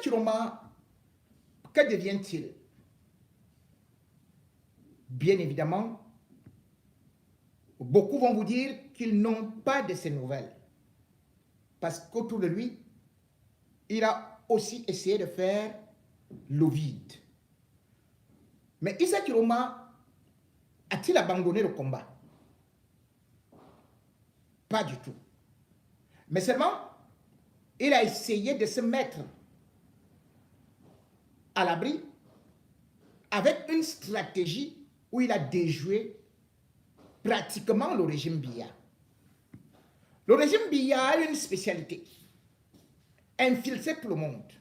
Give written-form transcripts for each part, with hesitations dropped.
Chiroma, que devient-il? Bien évidemment, beaucoup vont vous dire qu'ils n'ont pas de ces nouvelles. Parce qu'autour de lui, il a aussi essayé de faire le vide. Mais Issa Chiroma a-t-il abandonné le combat? Pas du tout. Mais seulement, il a essayé de se mettre à l'abri avec une stratégie où il a déjoué pratiquement le régime Biya. Le régime Biya a une spécialité: infiltrer tout le monde,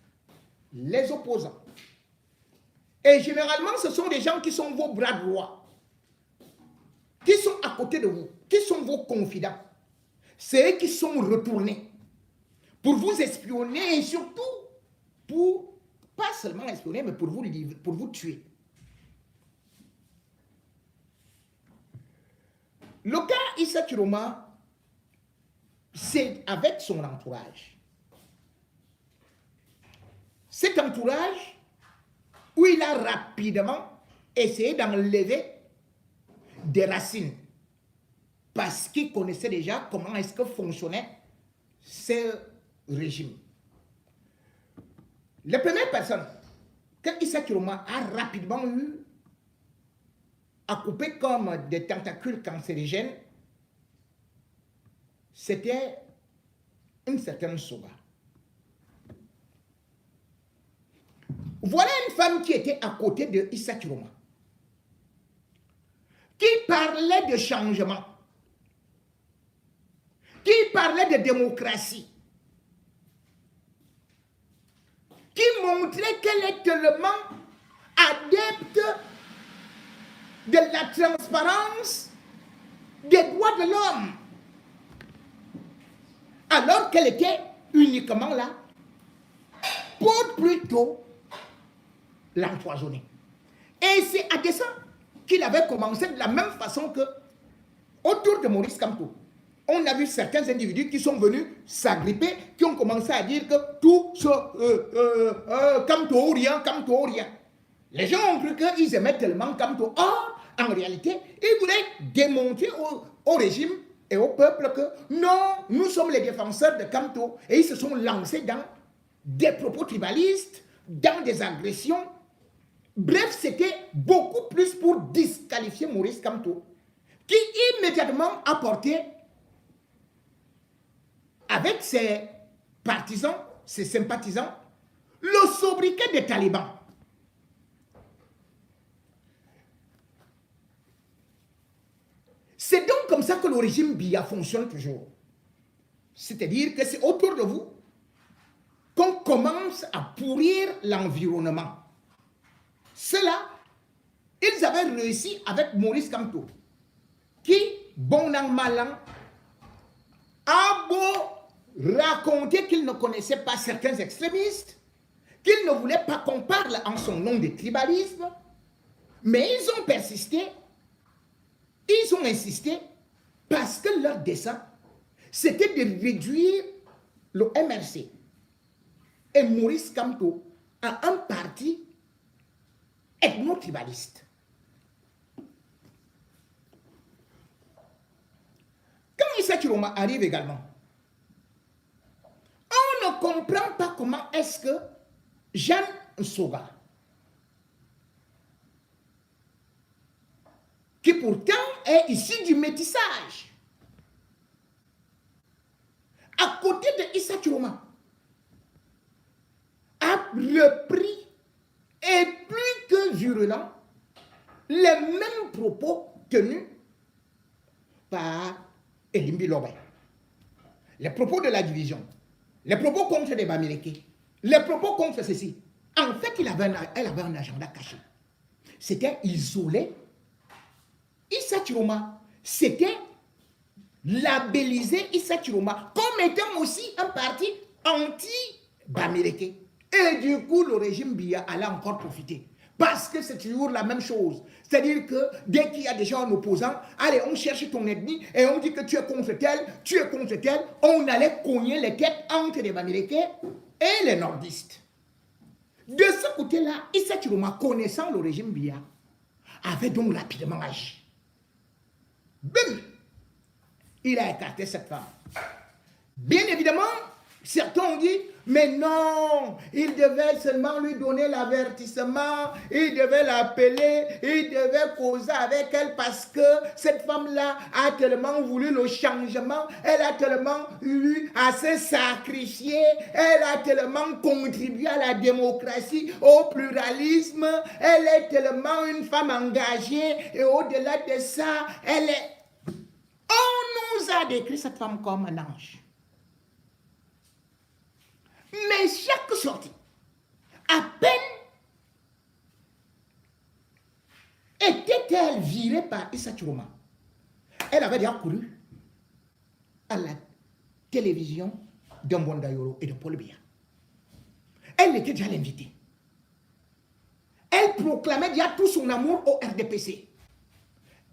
les opposants. Et généralement, ce sont des gens qui sont vos bras droits, qui sont à côté de vous, qui sont vos confidents. C'est eux qui sont retournés pour vous espionner et surtout pour, pas seulement espionner, mais pour vous tuer. Le cas Issa Chiroma, c'est avec son entourage. Cet entourage où il a rapidement essayé d'enlever des racines parce qu'il connaissait déjà comment est-ce que fonctionnait ce régime. La première personne que Issa Chiroma a rapidement eu à couper comme des tentacules cancérigènes, c'était une certaine Soga. Voilà une femme qui était à côté de Issa Chiroma, qui parlait de changement, qui parlait de démocratie, qui montrait qu'elle est tellement adepte de la transparence des droits de l'homme, alors qu'elle était uniquement là pour plutôt l'empoisonner. Et c'est à dessein qu'il avait commencé de la même façon que autour de Maurice Kamto. On a vu certains individus qui sont venus s'agripper, qui ont commencé à dire que tout ce Kamto ou rien, Kamto ou rien. Les gens ont cru qu'ils aimaient tellement Kamto. Or, en réalité, ils voulaient démontrer au régime et au peuple que non, nous sommes les défenseurs de Kamto. Et ils se sont lancés dans des propos tribalistes, dans des agressions. Bref, c'était beaucoup plus pour disqualifier Maurice Kamto, qui immédiatement a porté avec ses partisans, ses sympathisants, le sobriquet des talibans. C'est donc comme ça que le régime Biya fonctionne toujours. C'est-à-dire que c'est autour de vous qu'on commence à pourrir l'environnement. Cela, ils avaient réussi avec Maurice Kamto, qui, bon an, mal an, a beau raconter qu'il ne connaissait pas certains extrémistes, qu'il ne voulait pas qu'on parle en son nom de tribalisme, mais ils ont persisté, ils ont insisté, parce que leur dessein, c'était de réduire le MRC et Maurice Kamto à un parti ethno-tribaliste. Quand Issa Chiroma arrive également, on ne comprend pas comment est-ce que Jeanne Soga, qui pourtant est issue du métissage, à côté de Issa Chiroma, a repris et plus que virulent les mêmes propos tenus par Elimbi Lobé. Les propos de la division, les propos contre les Bamileke, les propos contre ceci. En fait, elle avait un agenda caché. C'était isolé. Issa Chiroma, c'était labelliser Issa Chiroma comme étant aussi un parti anti-Bamileke. Et du coup, le régime Biya allait encore profiter. Parce que c'est toujours la même chose. C'est-à-dire que dès qu'il y a déjà un opposant, allez, on cherche ton ennemi et on dit que tu es contre tel, tu es contre tel. On allait cogner les têtes entre les Bamileke et les nordistes. De ce côté-là, Issa Chiroma, connaissant le régime Biya, avait donc rapidement agi. Bim! Il a écarté cette femme. Bien évidemment, certains ont dit, mais non, il devait seulement lui donner l'avertissement, il devait l'appeler, il devait causer avec elle parce que cette femme-là a tellement voulu le changement, elle a tellement eu à se sacrifier, elle a tellement contribué à la démocratie, au pluralisme, elle est tellement une femme engagée et au-delà de ça, elle est... On nous a décrit cette femme comme un ange. Mais chaque sortie, à peine était-elle virée par Issa Chiroma, elle avait déjà couru à la télévision de Mbondayoro et de Paul Biya. Elle était déjà l'invitée. Elle proclamait déjà tout son amour au RDPC.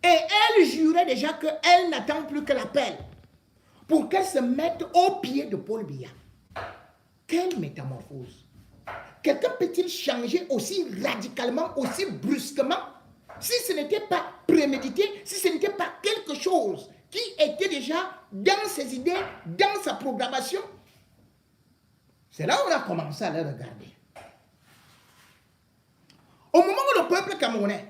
Et elle jurait déjà qu'elle n'attend plus que l'appel pour qu'elle se mette au pied de Paul Biya. Quelle métamorphose! Quelqu'un peut-il changer aussi radicalement, aussi brusquement, si ce n'était pas prémédité, si ce n'était pas quelque chose qui était déjà dans ses idées, dans sa programmation? C'est là où on a commencé à le regarder. Au moment où le peuple camerounais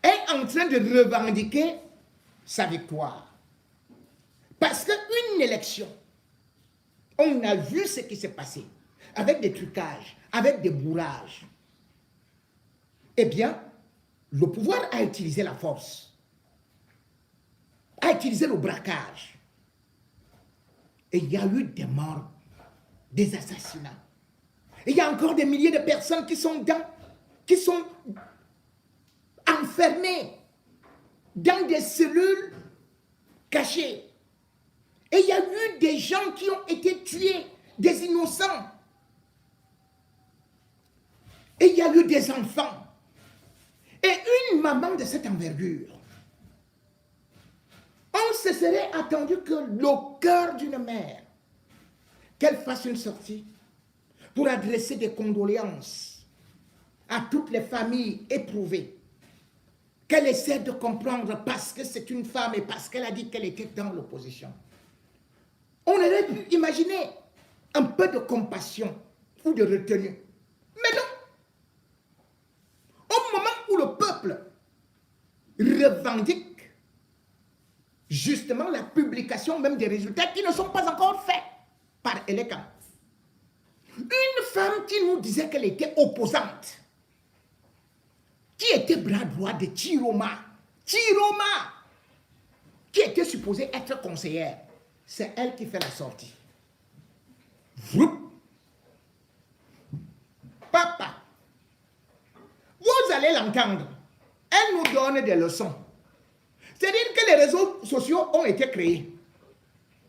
est en train de revendiquer sa victoire, parce qu'une élection, on a vu ce qui s'est passé, avec des trucages, avec des bourrages. Eh bien, le pouvoir a utilisé la force, a utilisé le braquage. Et il y a eu des morts, des assassinats. Et il y a encore des milliers de personnes qui sont enfermées dans des cellules cachées. Et il y a eu des gens qui ont été tués, des innocents. Et il y a eu des enfants. Et une maman de cette envergure, on se serait attendu que le cœur d'une mère, qu'elle fasse une sortie pour adresser des condoléances à toutes les familles éprouvées, qu'elle essaie de comprendre parce que c'est une femme et parce qu'elle a dit qu'elle était dans l'opposition. On aurait pu imaginer un peu de compassion ou de retenue. Mais non. Au moment où le peuple revendique justement la publication même des résultats qui ne sont pas encore faits par Elekam. Une femme qui nous disait qu'elle était opposante, qui était bras droit de Chiroma, qui était supposée être conseillère, c'est elle qui fait la sortie. Vroup. Papa, vous allez l'entendre, elle nous donne des leçons. C'est-à-dire que les réseaux sociaux ont été créés.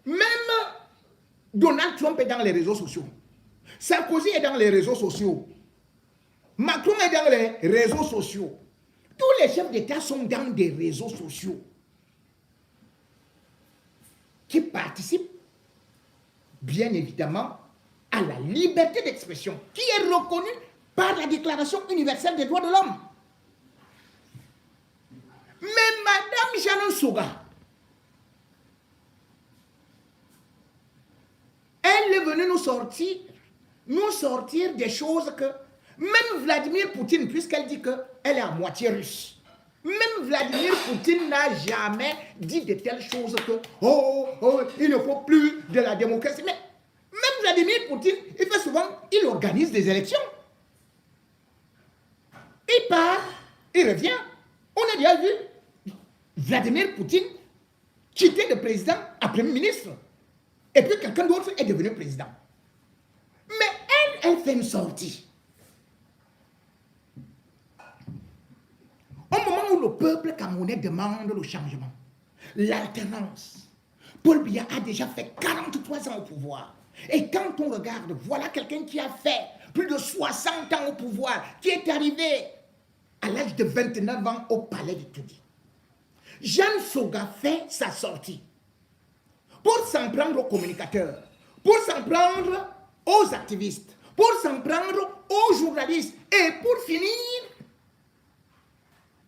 Même Donald Trump est dans les réseaux sociaux. Sarkozy est dans les réseaux sociaux. Macron est dans les réseaux sociaux. Tous les chefs d'État sont dans des réseaux sociaux qui participent, bien évidemment, à la liberté d'expression qui est reconnue par la Déclaration universelle des droits de l'homme. Mais Madame Jeanne Soga, elle est venue nous sortir des choses que même Vladimir Poutine, puisqu'elle dit qu'elle est à moitié russe, même Vladimir Poutine n'a jamais dit de telles choses que il ne faut plus de la démocratie. Mais même Vladimir Poutine, il organise des élections. Il part, il revient. On a déjà vu Vladimir Poutine quitter le président à Premier ministre. Et puis quelqu'un d'autre est devenu président. Mais elle fait une sortie. Au moment où le peuple camerounais demande le changement, l'alternance, Paul Biya a déjà fait 43 ans au pouvoir. Et quand on regarde, voilà quelqu'un qui a fait plus de 60 ans au pouvoir, qui est arrivé à l'âge de 29 ans au palais de Tudi. Jeanne Soga fait sa sortie pour s'en prendre aux communicateurs, pour s'en prendre aux activistes, pour s'en prendre aux journalistes. Et pour finir,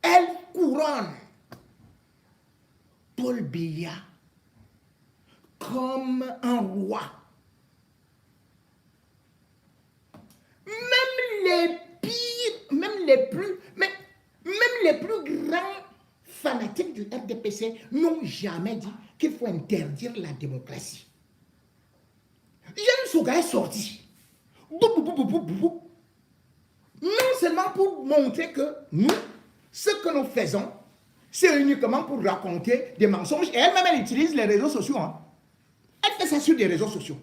elle couronne Paul Biya comme un roi. Même les pires, même les plus grands fanatiques du RDPC n'ont jamais dit qu'il faut interdire la démocratie. Jean Souga est sorti. Non seulement pour montrer que nous, ce que nous faisons, c'est uniquement pour raconter des mensonges. Et elle-même, elle utilise les réseaux sociaux. Hein. Elle fait ça sur les réseaux sociaux.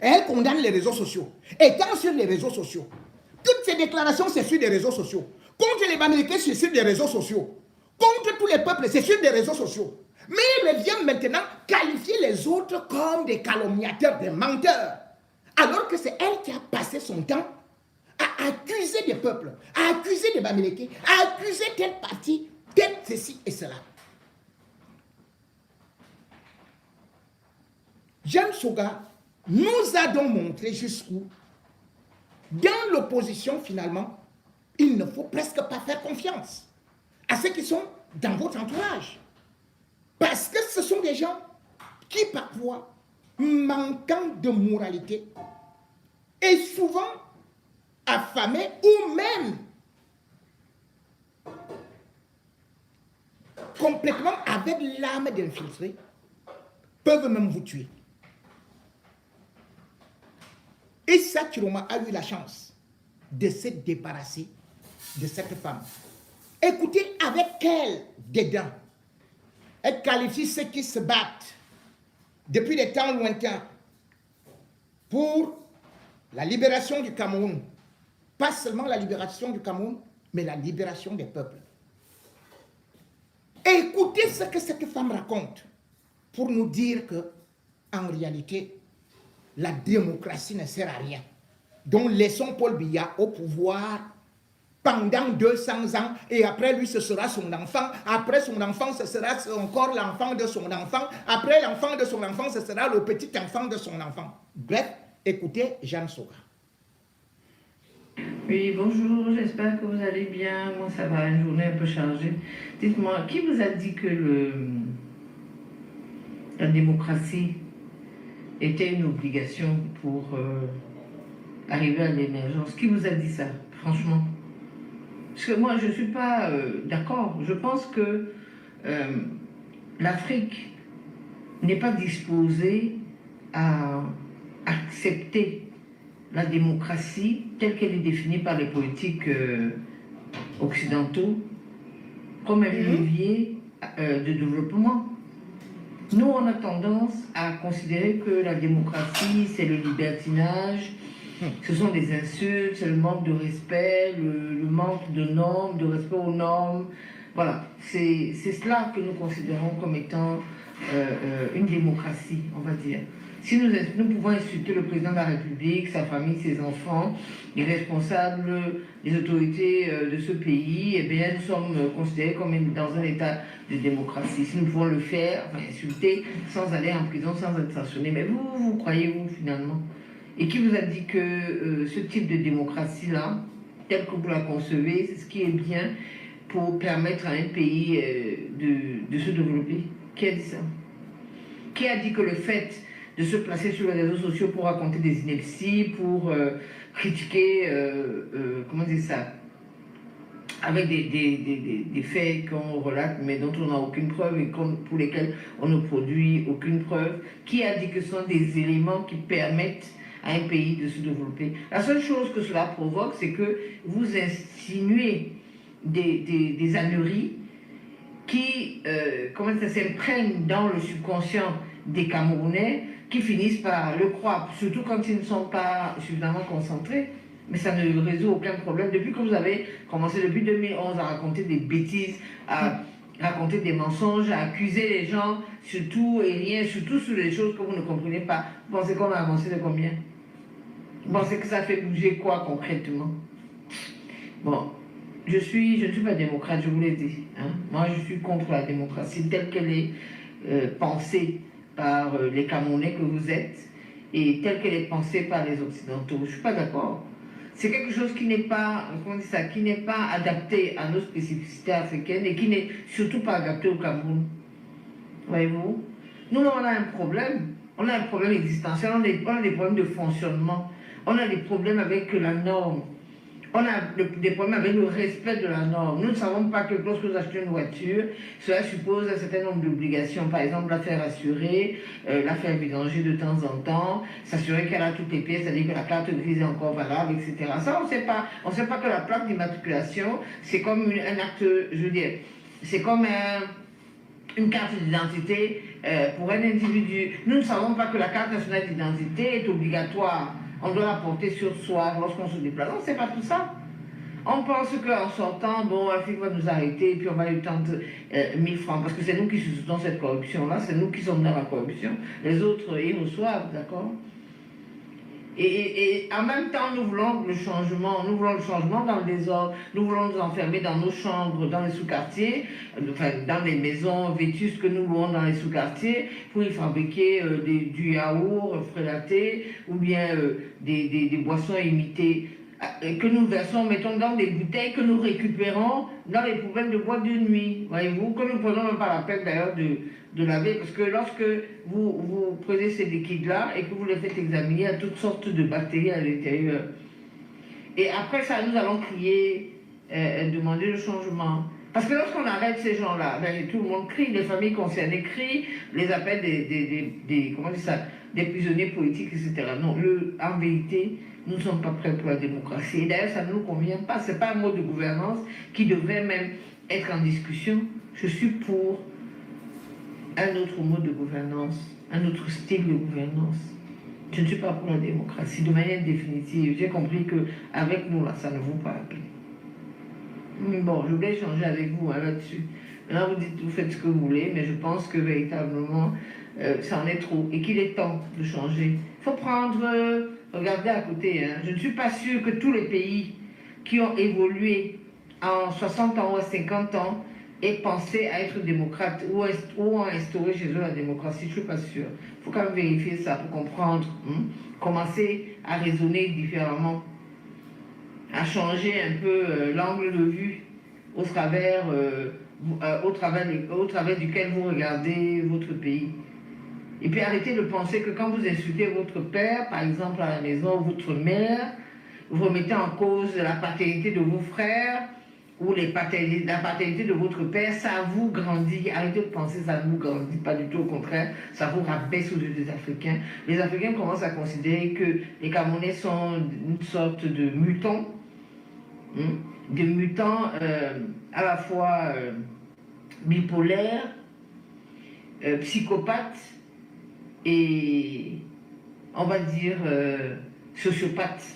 Et elle condamne les réseaux sociaux. Étant sur les réseaux sociaux, toutes ces déclarations, c'est sur les réseaux sociaux. Contre les Bamileke, c'est sur les réseaux sociaux. Contre tous les peuples, c'est sur des réseaux sociaux. Mais il revient maintenant qualifier les autres comme des calomniateurs, des menteurs. Alors que c'est elle qui a passé son temps à accuser des peuples, à accuser des Bamileke, à accuser telle partie, telle ceci et cela. Jean Souga nous a donc montré jusqu'où, dans l'opposition finalement, il ne faut presque pas faire confiance à ceux qui sont dans votre entourage. Parce que ce sont des gens qui parfois, manquant de moralité, et souvent affamés ou même complètement avec l'âme d'infiltrer, peuvent même vous tuer. Et Chiroma a eu la chance de se débarrasser de cette femme. Écoutez avec quel dédain elle qualifie ceux qui se battent depuis des temps lointains pour la libération du Cameroun. Pas seulement la libération du Cameroun, mais la libération des peuples. Écoutez ce que cette femme raconte pour nous dire que, en réalité, la démocratie ne sert à rien. Donc laissons Paul Biya au pouvoir pendant 200 ans et après lui ce sera son enfant, après son enfant ce sera encore l'enfant de son enfant, après l'enfant de son enfant ce sera le petit enfant de son enfant. Bref, écoutez Jean Souga. Oui, bonjour, j'espère que vous allez bien. Moi ça va, une journée un peu chargée. Dites-moi, qui vous a dit que la démocratie était une obligation pour arriver à l'émergence? Qui vous a dit ça, franchement? Parce que moi, je ne suis pas d'accord. Je pense que l'Afrique n'est pas disposée à accepter la démocratie telle qu'elle est définie par les politiques occidentaux comme un levier de développement. Nous, on a tendance à considérer que la démocratie, c'est le libertinage, ce sont des insultes, c'est le manque de respect, le manque de normes, de respect aux normes. Voilà, c'est cela que nous considérons comme étant une démocratie, on va dire. Si nous pouvons insulter le président de la République, sa famille, ses enfants, les responsables, les autorités de ce pays, eh bien, nous sommes considérés comme dans un état de démocratie. Si nous pouvons le faire, enfin, insulter, sans aller en prison, sans être sanctionné. Mais vous croyez où finalement? Et qui vous a dit que ce type de démocratie-là, tel que vous la concevez, c'est ce qui est bien pour permettre à un pays de se développer? Qui a dit ça? Qui a dit que le fait de se placer sur les réseaux sociaux pour raconter des inepties, pour critiquer, comment dire ça, avec des faits qu'on relate mais dont on n'a aucune preuve et pour lesquels on ne produit aucune preuve? Qui a dit que ce sont des éléments qui permettent à un pays de se développer? La seule chose que cela provoque, c'est que vous insinuez des âneries qui comment ça s'imprègne dans le subconscient des Camerounais, qui finissent par le croire, surtout quand ils ne sont pas suffisamment concentrés. Mais ça ne résout aucun problème. Depuis que vous avez commencé, depuis 2011, à raconter des bêtises, à raconter des mensonges, à accuser les gens, surtout et rien, surtout sur les choses que vous ne comprenez pas, vous pensez qu'on a avancé de combien? Vous pensez que ça fait bouger quoi concrètement? Bon, je ne suis pas démocrate, je vous l'ai dit. Hein. Moi, je suis contre la démocratie telle qu'elle est pensée par les Camerounais que vous êtes. et telle qu'elle est pensée par les Occidentaux. Je ne suis pas d'accord. C'est quelque chose qui n'est pas, comment on dit ça, qui n'est pas adapté à nos spécificités africaines et qui n'est surtout pas adapté au Cameroun. Voyez-vous? Nous, on a un problème. On a un problème existentiel, on a des problèmes de fonctionnement. On a des problèmes avec la norme. On a des problèmes avec le respect de la norme. Nous ne savons pas que lorsque vous achetez une voiture, cela suppose un certain nombre d'obligations. Par exemple, la faire assurer, la faire vidanger de temps en temps, s'assurer qu'elle a toutes les pièces, c'est-à-dire que la carte grise est encore valable, etc. Ça, on ne sait pas. On ne sait pas que la plaque d'immatriculation, c'est comme un acte, je veux dire, c'est comme une carte d'identité pour un individu. Nous ne savons pas que la carte nationale d'identité est obligatoire. On doit la porter sur soi lorsqu'on se déplace. On ne sait pas tout ça. On pense qu'en sortant, bon, un flic va nous arrêter et puis on va lui tendre 1000 francs. Parce que c'est nous qui soutenons cette corruption-là, c'est nous qui sommes dans la corruption. Les autres, ils reçoivent, d'accord? Et en même temps, nous voulons le changement dans le désordre, nous voulons nous enfermer dans nos chambres, dans les sous-quartiers, enfin, dans les maisons vétustes que nous louons dans les sous-quartiers, pour y fabriquer du yaourt frélaté, ou bien des boissons imitées, que nous versons, mettons, dans des bouteilles que nous récupérons dans les poubelles de boîte de nuit, voyez-vous, que nous prenons même pas la peine d'ailleurs de laver, parce que lorsque vous prenez ces liquides-là et que vous les faites examiner, il y a toutes sortes de bactéries à l'intérieur. Et après ça, nous allons crier, demander le changement. Parce que lorsqu'on arrête ces gens-là, ben, tout le monde crie, les familles concernées crient, les appellent comment dire ça, des prisonniers politiques, etc. Non, en vérité, nous ne sommes pas prêts pour la démocratie. Et d'ailleurs, ça ne nous convient pas. Ce n'est pas un mode de gouvernance qui devrait même être en discussion. Je suis pour un autre mode de gouvernance, un autre style de gouvernance. Je ne suis pas pour la démocratie de manière définitive. J'ai compris qu'avec nous, là, ça ne vaut pas la peine. Mais bon, je voulais échanger avec vous là-dessus. Maintenant, vous dites, vous faites ce que vous voulez, mais je pense que véritablement, ça en est trop et qu'il est temps de changer. Il faut prendre, regardez à côté, hein. Je ne suis pas sûre que tous les pays qui ont évolué en 60 ans ou à 50 ans aient pensé à être démocrates ou ont instauré chez eux la démocratie. Je ne suis pas sûre. Il faut quand même vérifier ça pour comprendre, commencer à raisonner différemment, à changer un peu l'angle de vue au travers duquel vous regardez votre pays. Et puis arrêtez de penser que quand vous insultez votre père, par exemple à la maison, ou votre mère, vous remettez en cause la paternité de vos frères ou la paternité de votre père, ça vous grandit. Arrêtez de penser que ça ne vous grandit pas du tout, au contraire, ça vous rabaisse aux yeux des Africains. Les Africains commencent à considérer que les Camerounais sont une sorte de mutants, des mutants à la fois bipolaires, psychopathes et, on va dire, sociopathes.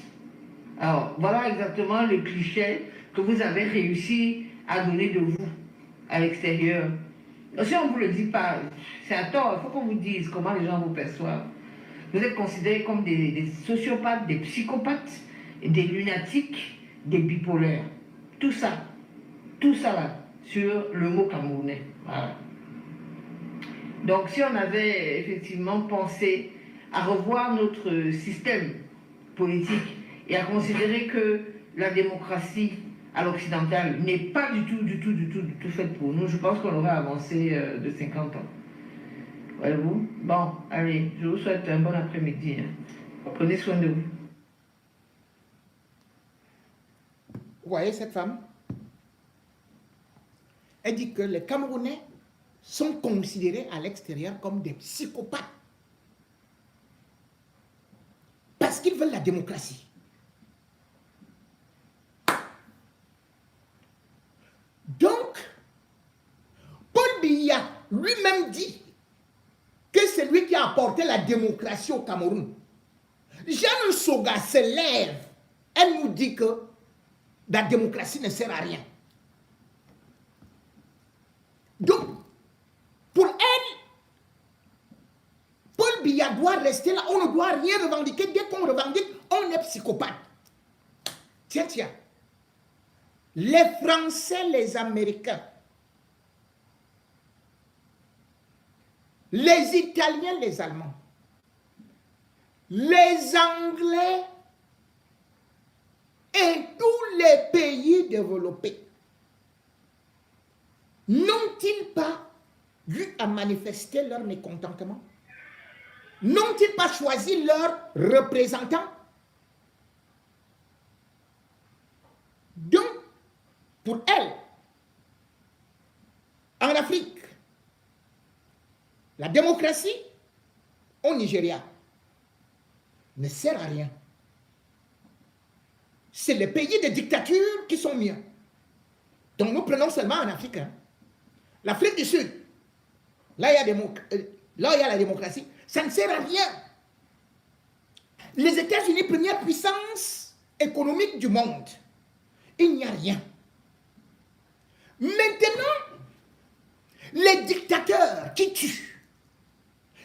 Alors, voilà exactement le cliché que vous avez réussi à donner de vous à l'extérieur. Si on ne vous le dit pas, c'est à tort, il faut qu'on vous dise comment les gens vous perçoivent. Vous êtes considérés comme des sociopathes, des psychopathes, des lunatiques, des bipolaires. Tout ça là, sur le mot camerounais. Voilà. Donc si on avait effectivement pensé à revoir notre système politique et à considérer que la démocratie à l'occidental n'est pas du tout faite pour nous, je pense qu'on aurait avancé de 50 ans. Voyez-vous? Bon, allez, je vous souhaite un bon après-midi. Prenez soin de vous. Vous voyez cette femme? Elle dit que les Camerounais sont considérés à l'extérieur comme des psychopathes. Parce qu'ils veulent la démocratie. Donc, Paul Biya lui-même dit que c'est lui qui a apporté la démocratie au Cameroun. Jeanne Soga se lève. Elle nous dit que la démocratie ne sert à rien. Donc, pour elle, Paul Biya doit rester là. On ne doit rien revendiquer. Dès qu'on revendique, on est psychopathe. Tiens. Les Français, les Américains, les Italiens, les Allemands, les Anglais et tous les pays développés n'ont-ils pas eu à manifester leur mécontentement? N'ont-ils pas choisi leurs représentants? Donc, pour elles, en Afrique, la démocratie au Nigeria ne sert à rien. C'est les pays de dictature qui sont mieux. Donc nous prenons seulement en Afrique. Hein. L'Afrique du Sud, là il y a la démocratie, ça ne sert à rien. Les États-Unis, première puissance économique du monde, il n'y a rien. Maintenant, les dictateurs qui tuent,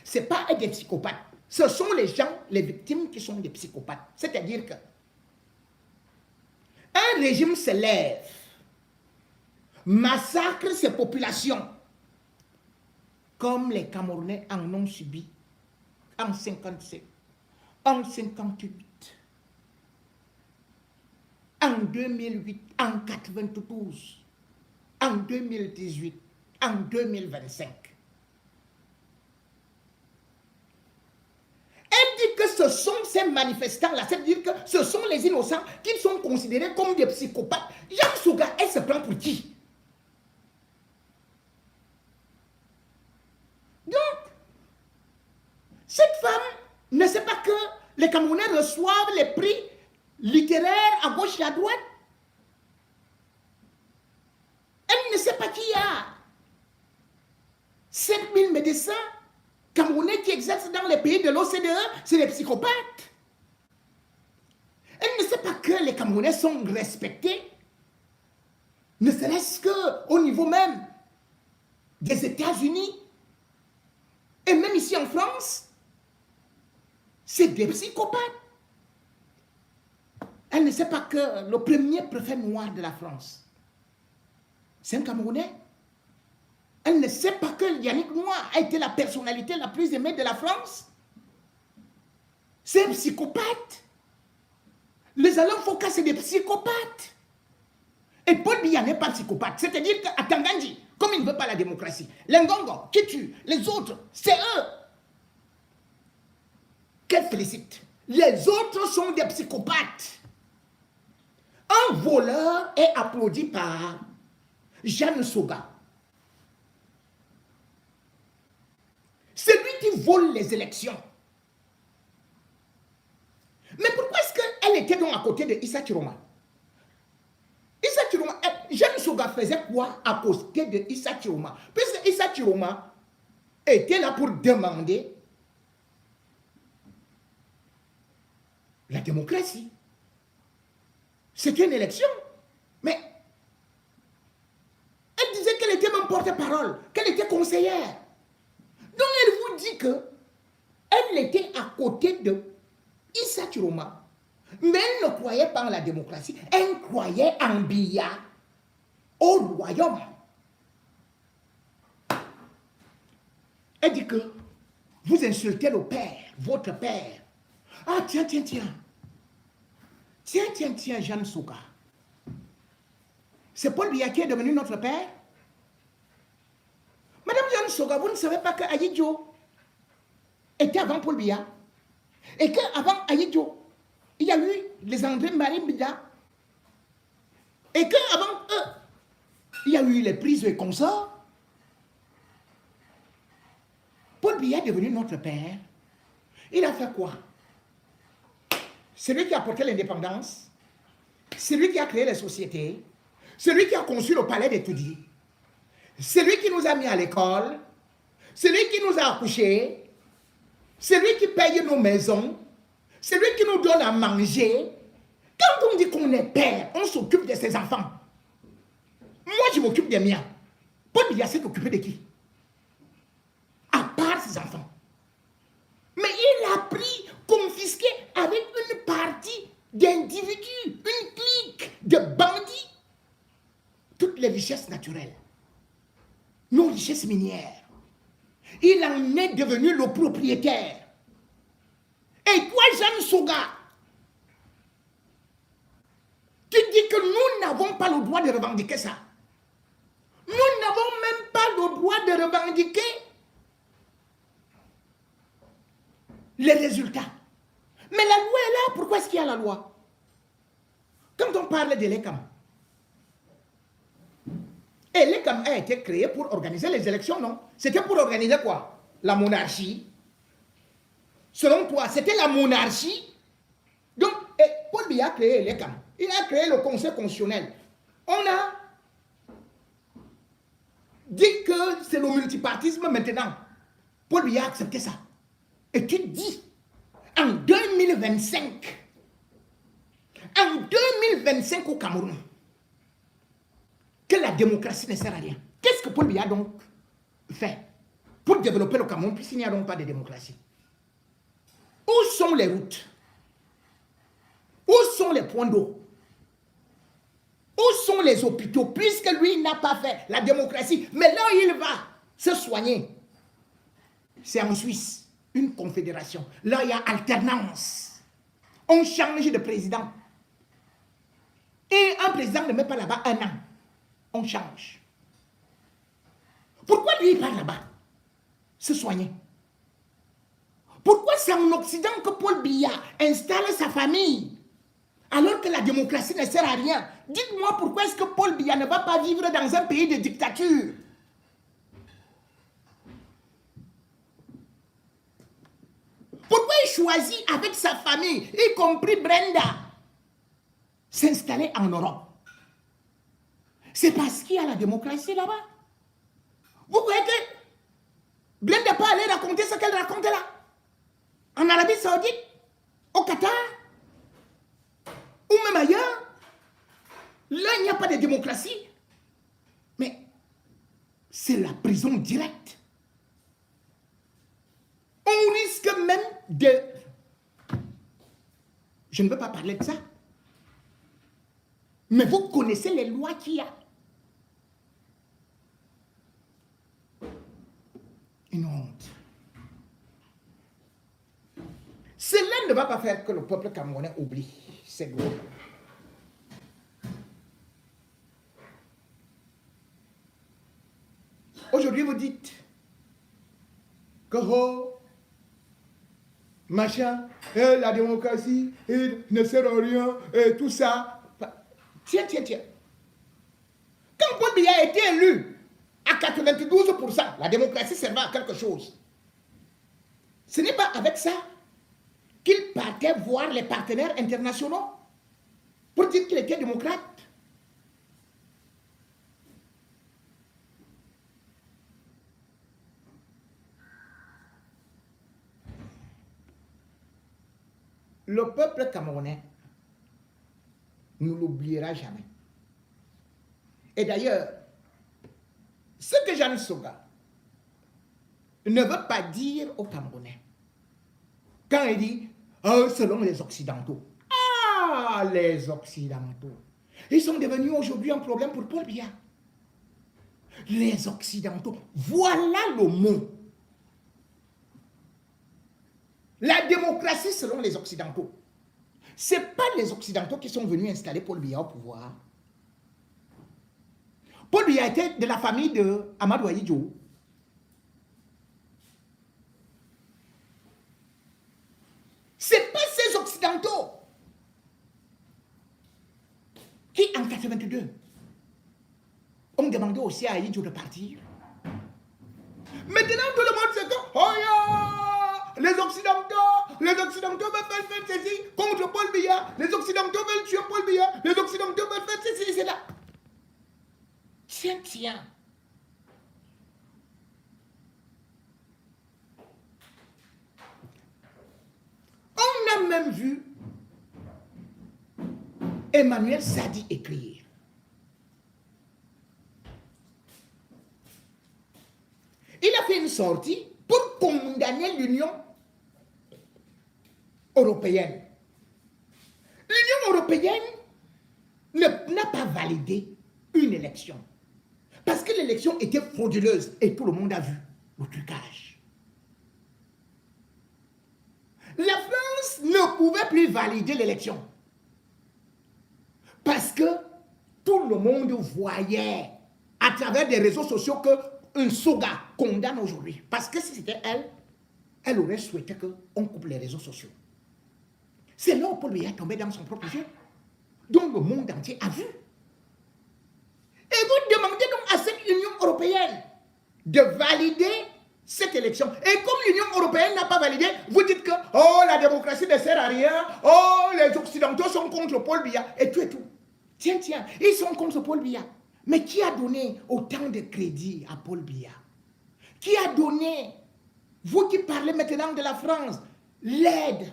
ce n'est pas des psychopathes. Ce sont les gens, les victimes qui sont des psychopathes. C'est-à-dire que un régime se lève, massacre ses populations, comme les Camerounais en ont subi en 57, en 58, en 2008, en 92, en 2018, en 2025. Elle dit que ce sont ces manifestants-là, c'est-à-dire que ce sont les innocents qui sont considérés comme des psychopathes. Jeanne Souga, elle se prend pour qui? Donc, cette femme ne sait pas que les Camerounais reçoivent les prix littéraires à gauche et à droite. Elle ne sait pas qu'il y a 7000 médecins Camerounais qui exercent dans les pays de l'OCDE, c'est des psychopathes. Elle ne sait pas que les Camerounais sont respectés, ne serait-ce qu'au niveau même des États-Unis, et même ici en France, c'est des psychopathes. Elle ne sait pas que le premier préfet noir de la France, c'est un Camerounais. Elle ne sait pas que Yannick Noir a été la personnalité la plus aimée de la France. C'est un psychopathe. Les Alain Foucault, c'est des psychopathes. Et Paul Biya n'est pas psychopathe. C'est-à-dire qu'à Tangandji, comme il ne veut pas la démocratie, les Ngongo qui tuent, les autres, c'est eux qu'elle félicite. Les autres sont des psychopathes. Un voleur est applaudi par Jeanne Souga. C'est lui qui vole les élections. Mais pourquoi est-ce qu'elle était donc à côté de Issa Chiroma? Issa Chiroma, Jeanne Souga faisait quoi à côté de Issa Chiroma? Puisque Issa Chiroma était là pour demander la démocratie. C'était une élection. Mais elle disait qu'elle était même porte-parole, qu'elle était conseillère. Donc elle vous dit que elle était à côté de Issa Chiroma, mais elle ne croyait pas en la démocratie, elle croyait en Biya, au royaume. Elle dit que vous insultez le père, votre père. Ah tiens, Jeanne Souga. C'est Paul Biya qui est devenu notre père? Madame Jeanne Souga, vous ne savez pas que Ayidjo était avant Paul Biya? Et qu'avant Ayidjo, il y a eu les André-Marie Mbida. Et qu'avant eux, il y a eu les prises et consorts. Paul Biya est devenu notre père. Il a fait quoi? C'est lui qui a apporté l'indépendance. C'est lui qui a créé les sociétés. C'est lui qui a conçu le palais des Toudi. C'est lui qui nous a mis à l'école. C'est lui qui nous a accouchés. C'est lui qui paye nos maisons. C'est lui qui nous donne à manger. Quand on dit qu'on est père, on s'occupe de ses enfants. Moi, je m'occupe des miens. Paul Biya s'est occupé de qui? À part ses enfants. Mais il a pris, confisqué avec une partie d'individus, une clique de bandits, toutes les richesses naturelles, nos richesses minières. Il en est devenu le propriétaire. Et toi, Jeanne Soga, tu dis que nous n'avons pas le droit de revendiquer ça. Nous n'avons même pas le droit de revendiquer les résultats. Mais la loi est là. Pourquoi est-ce qu'il y a la loi? Quand on parle de l'ECAM, et l'ECAM a été créé pour organiser les élections, non? C'était pour organiser quoi? La monarchie. Selon toi, c'était la monarchie. Donc, Paul Biya a créé l'ECAM. Il a créé le Conseil constitutionnel. On a dit que c'est le multipartisme maintenant. Paul Biya a accepté ça. Et tu dis, en 2025 au Cameroun, que la démocratie ne sert à rien. Qu'est-ce que Paul Biya a donc fait pour développer le Cameroun, puisqu'il n'y a donc pas de démocratie? Où sont les routes? Où sont les points d'eau? Où sont les hôpitaux? Puisque lui n'a pas fait la démocratie. Mais là, il va se soigner. C'est en Suisse, une confédération. Là, il y a alternance. On change de président. Et un président ne met pas là-bas un an. On change. Pourquoi lui, il part là-bas? Se soigner. Pourquoi c'est en Occident que Paul Biya installe sa famille alors que la démocratie ne sert à rien? Dites-moi pourquoi est-ce que Paul Biya ne va pas vivre dans un pays de dictature? Pourquoi il choisit avec sa famille, y compris Brenda, s'installer en Europe? C'est parce qu'il y a la démocratie là-bas. Vous voyez que Brenda n'est pas allée raconter ce qu'elle raconte là? En Arabie Saoudite, au Qatar, ou même ailleurs. Là, il n'y a pas de démocratie. Mais c'est la prison directe. On risque même de... Je ne veux pas parler de ça. Mais vous connaissez les lois qu'il y a. Une honte. Cela ne va pas faire que le peuple camerounais oublie ses gloires. Aujourd'hui, vous dites que machin, la démocratie ne sert à rien, et tout ça. Tiens. Quand Paul Biya a été élu à 92%, la démocratie servait à quelque chose. Ce n'est pas avec ça qu'il partait voir les partenaires internationaux pour dire qu'il était démocrate. Le peuple camerounais ne l'oubliera jamais. Et d'ailleurs, ce que Jeanne Soga ne veut pas dire aux Camerounais, quand il dit selon les Occidentaux, les Occidentaux, ils sont devenus aujourd'hui un problème pour Paul Biya. Les Occidentaux, voilà le mot. La démocratie selon les Occidentaux. Ce n'est pas les Occidentaux qui sont venus installer Paul Biya au pouvoir. Paul Biya était de la famille de Amadou Ahidjo. Ce n'est pas ces Occidentaux qui, en 82, ont demandé aussi à Ahidjo de partir. Maintenant, tout le monde se dit, oh yeah, les Occidentaux veulent faire ceci contre Paul Biya, les Occidentaux veulent tuer Paul Biya, les Occidentaux veulent faire ceci, c'est là. Tiens. On a même vu Emmanuel Sadi écrire. Il a fait une sortie pour condamner l'Union européenne. L'Union européenne n'a pas validé une élection. Parce que l'élection était frauduleuse et tout le monde a vu le trucage. La France ne pouvait plus valider l'élection. Parce que tout le monde voyait à travers des réseaux sociaux que Nsoga condamne aujourd'hui. Parce que si c'était elle, elle aurait souhaité qu'on coupe les réseaux sociaux. C'est là où Paul Biya est tombé dans son propre jeu. Donc le monde entier a vu. Et vous demandez donc à cette Union européenne de valider cette élection. Et comme l'Union européenne n'a pas validé, vous dites que oh, la démocratie ne sert à rien, oh, les Occidentaux sont contre Paul Biya, et tout et tout. Tiens, tiens, ils sont contre Paul Biya. Mais qui a donné autant de crédit à Paul Biya? Qui a donné, vous qui parlez maintenant de la France, l'aide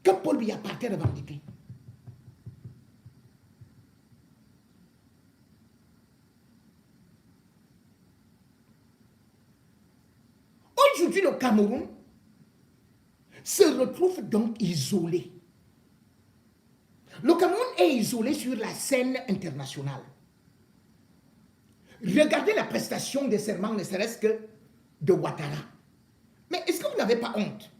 que Paul Biya partait revendiquer? Aujourd'hui, le Cameroun se retrouve donc isolé. Le Cameroun est isolé sur la scène internationale. Regardez la prestation de serment, ne serait-ce que de Ouattara. Mais est-ce que vous n'avez pas honte?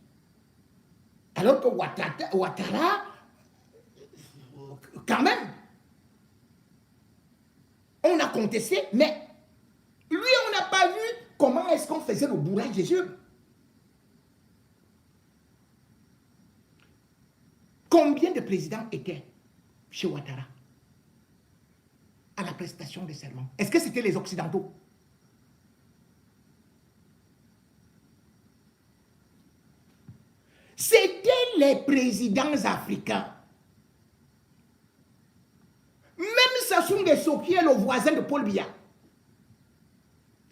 Alors que Ouattara, quand même, on a contesté, mais lui, on n'a pas vu comment est-ce qu'on faisait le bourrage des yeux. Combien de présidents étaient chez Ouattara à la prestation de serment? Est-ce que c'était les Occidentaux? C'était les présidents africains. Même Sassou Nguesso, qui est le voisin de Paul Biya,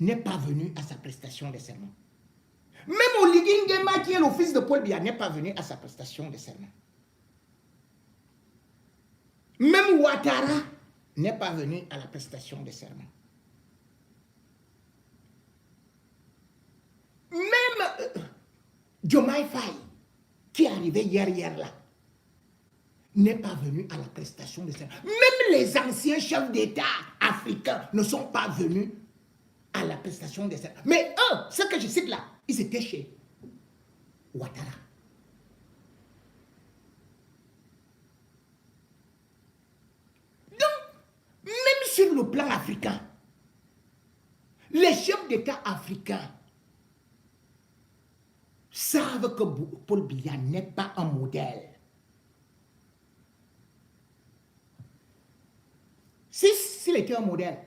n'est pas venu à sa prestation de serment. Même Oligui Nguema, qui est le fils de Paul Biya, n'est pas venu à sa prestation de serment. Même Ouattara n'est pas venu à la prestation de serment. Même Diomaye Faye, qui est arrivé hier là, n'est pas venu à la prestation de serment. Même les anciens chefs d'État africains ne sont pas venus à la prestation de serment. Mais eux, ce que je cite là, ils étaient chez Ouattara. Donc, même sur le plan africain, les chefs d'État africains savent que Paul Biya n'est pas un modèle. S'il était un modèle,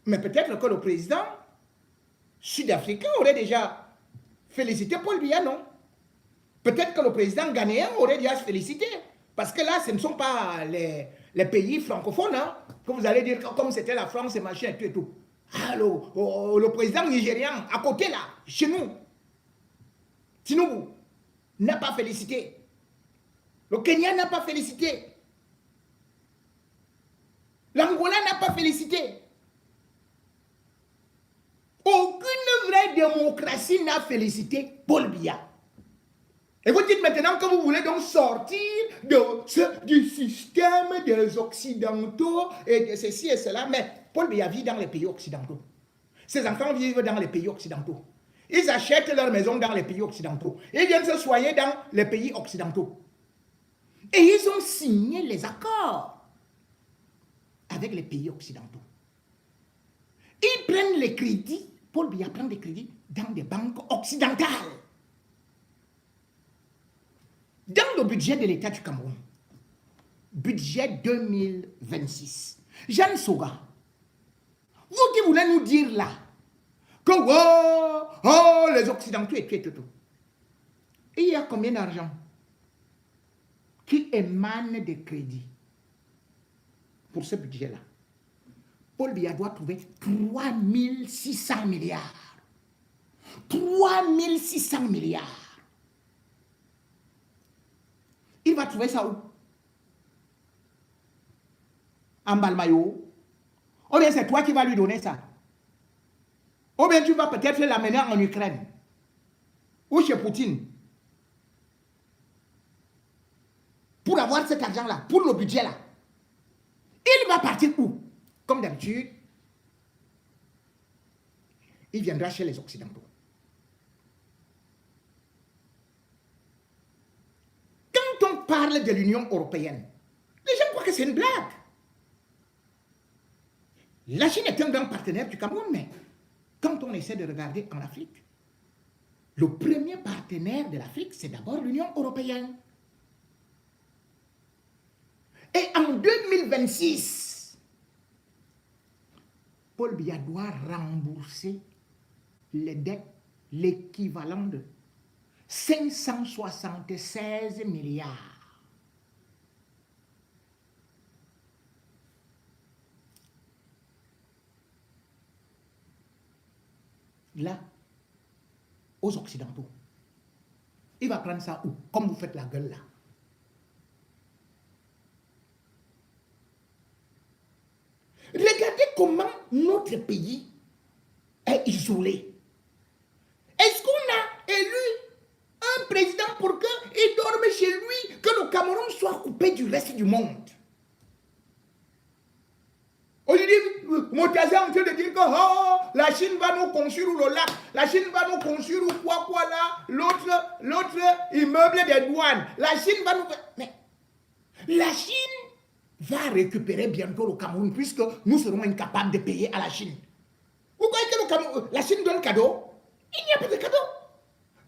mais peut-être que le président sud-africain aurait déjà félicité Paul Biya, non? Peut-être que le président ghanéen aurait déjà félicité, parce que là, ce ne sont pas les pays francophones, hein, que vous allez dire comme c'était la France et machin et tout et tout. Ah, le président nigérian, à côté là, chez nous, Tinubu n'a pas félicité. Le Kenya n'a pas félicité. L'Angola n'a pas félicité. Aucune vraie démocratie n'a félicité Paul Biya. Et vous dites maintenant que vous voulez donc sortir du système des Occidentaux et de ceci et cela. Mais Paul Biya vit dans les pays occidentaux. Ses enfants vivent dans les pays occidentaux. Ils achètent leur maison dans les pays occidentaux. Ils viennent se soigner dans les pays occidentaux. Et ils ont signé les accords avec les pays occidentaux. Ils prennent les crédits, Paul Biya prend des crédits dans des banques occidentales. Dans le budget de l'État du Cameroun, budget 2026, Jeanne Soga, vous qui voulez nous dire là, que oh, les Occidentaux et tout. Il y a combien d'argent qui émane des crédits pour ce budget-là? Paul Biya doit trouver 3600 milliards. 3600 milliards. Il va trouver ça où? En Balmayo? Ou bien c'est toi qui vas lui donner ça? Ou bien tu vas peut-être l'amener en Ukraine? Ou chez Poutine? Pour avoir cet argent-là, pour le budget-là. Il va partir où? Comme d'habitude, il viendra chez les Occidentaux. parle de l'Union européenne, les gens croient que c'est une blague. La Chine est un grand partenaire du Cameroun, mais quand on essaie de regarder en Afrique, le premier partenaire de l'Afrique, c'est d'abord l'Union européenne. Et en 2026, Paul Biya doit rembourser les dettes, l'équivalent de 576 milliards. Là, aux Occidentaux, il va prendre ça où? Comme vous faites la gueule là. Regardez comment notre pays est isolé. Est-ce qu'on a élu un président pour qu'il dorme chez lui, que le Cameroun soit coupé du reste du monde? Aujourd'hui, Moutazi est en train de dire que oh, la Chine va nous construire le lac, la Chine va nous construire quoi là, l'autre immeuble des douanes, la Chine va nous... Mais la Chine va récupérer bientôt le Cameroun puisque nous serons incapables de payer à la Chine. Vous croyez que la Chine donne cadeau? Il n'y a pas de cadeau.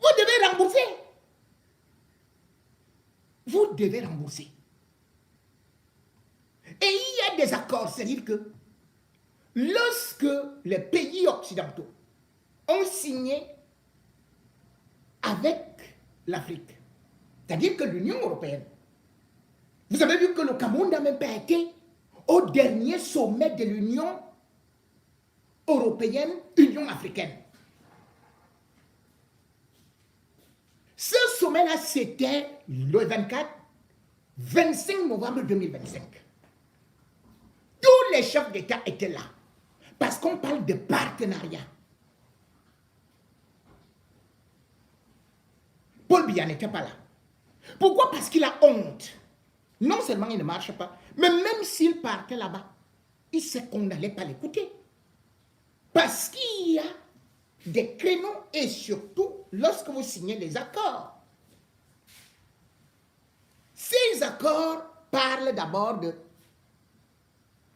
Vous devez rembourser. Vous devez rembourser. Et il y a des accords, c'est-à-dire que lorsque les pays occidentaux ont signé avec l'Afrique, c'est-à-dire que l'Union européenne, vous avez vu que le Cameroun n'a même pas été au dernier sommet de l'Union européenne, Union africaine. Ce sommet-là, c'était le 25 novembre 2025. Tous les chefs d'État étaient là. Parce qu'on parle de partenariat. Paul Biya n'était pas là. Pourquoi? Parce qu'il a honte. Non seulement il ne marche pas, mais même s'il partait là-bas, il sait qu'on n'allait pas l'écouter. Parce qu'il y a des créneaux et surtout lorsque vous signez les accords. Ces accords parlent d'abord de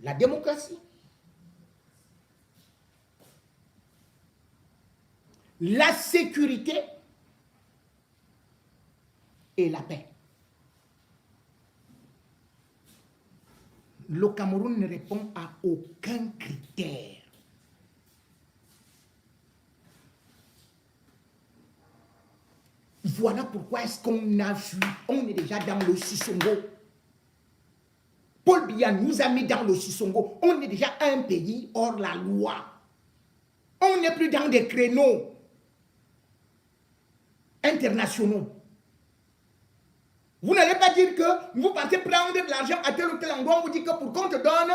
la démocratie, la sécurité et la paix. Le Cameroun ne répond à aucun critère. Voilà pourquoi est-ce qu'on a vu, on est déjà dans le Sissongo. Paul Biya nous a mis dans le Sissongo. On est déjà un pays hors la loi. On n'est plus dans des créneaux internationaux. Vous n'allez pas dire que vous partez prendre de l'argent à tel ou tel endroit, on vous dit que pour qu'on te donne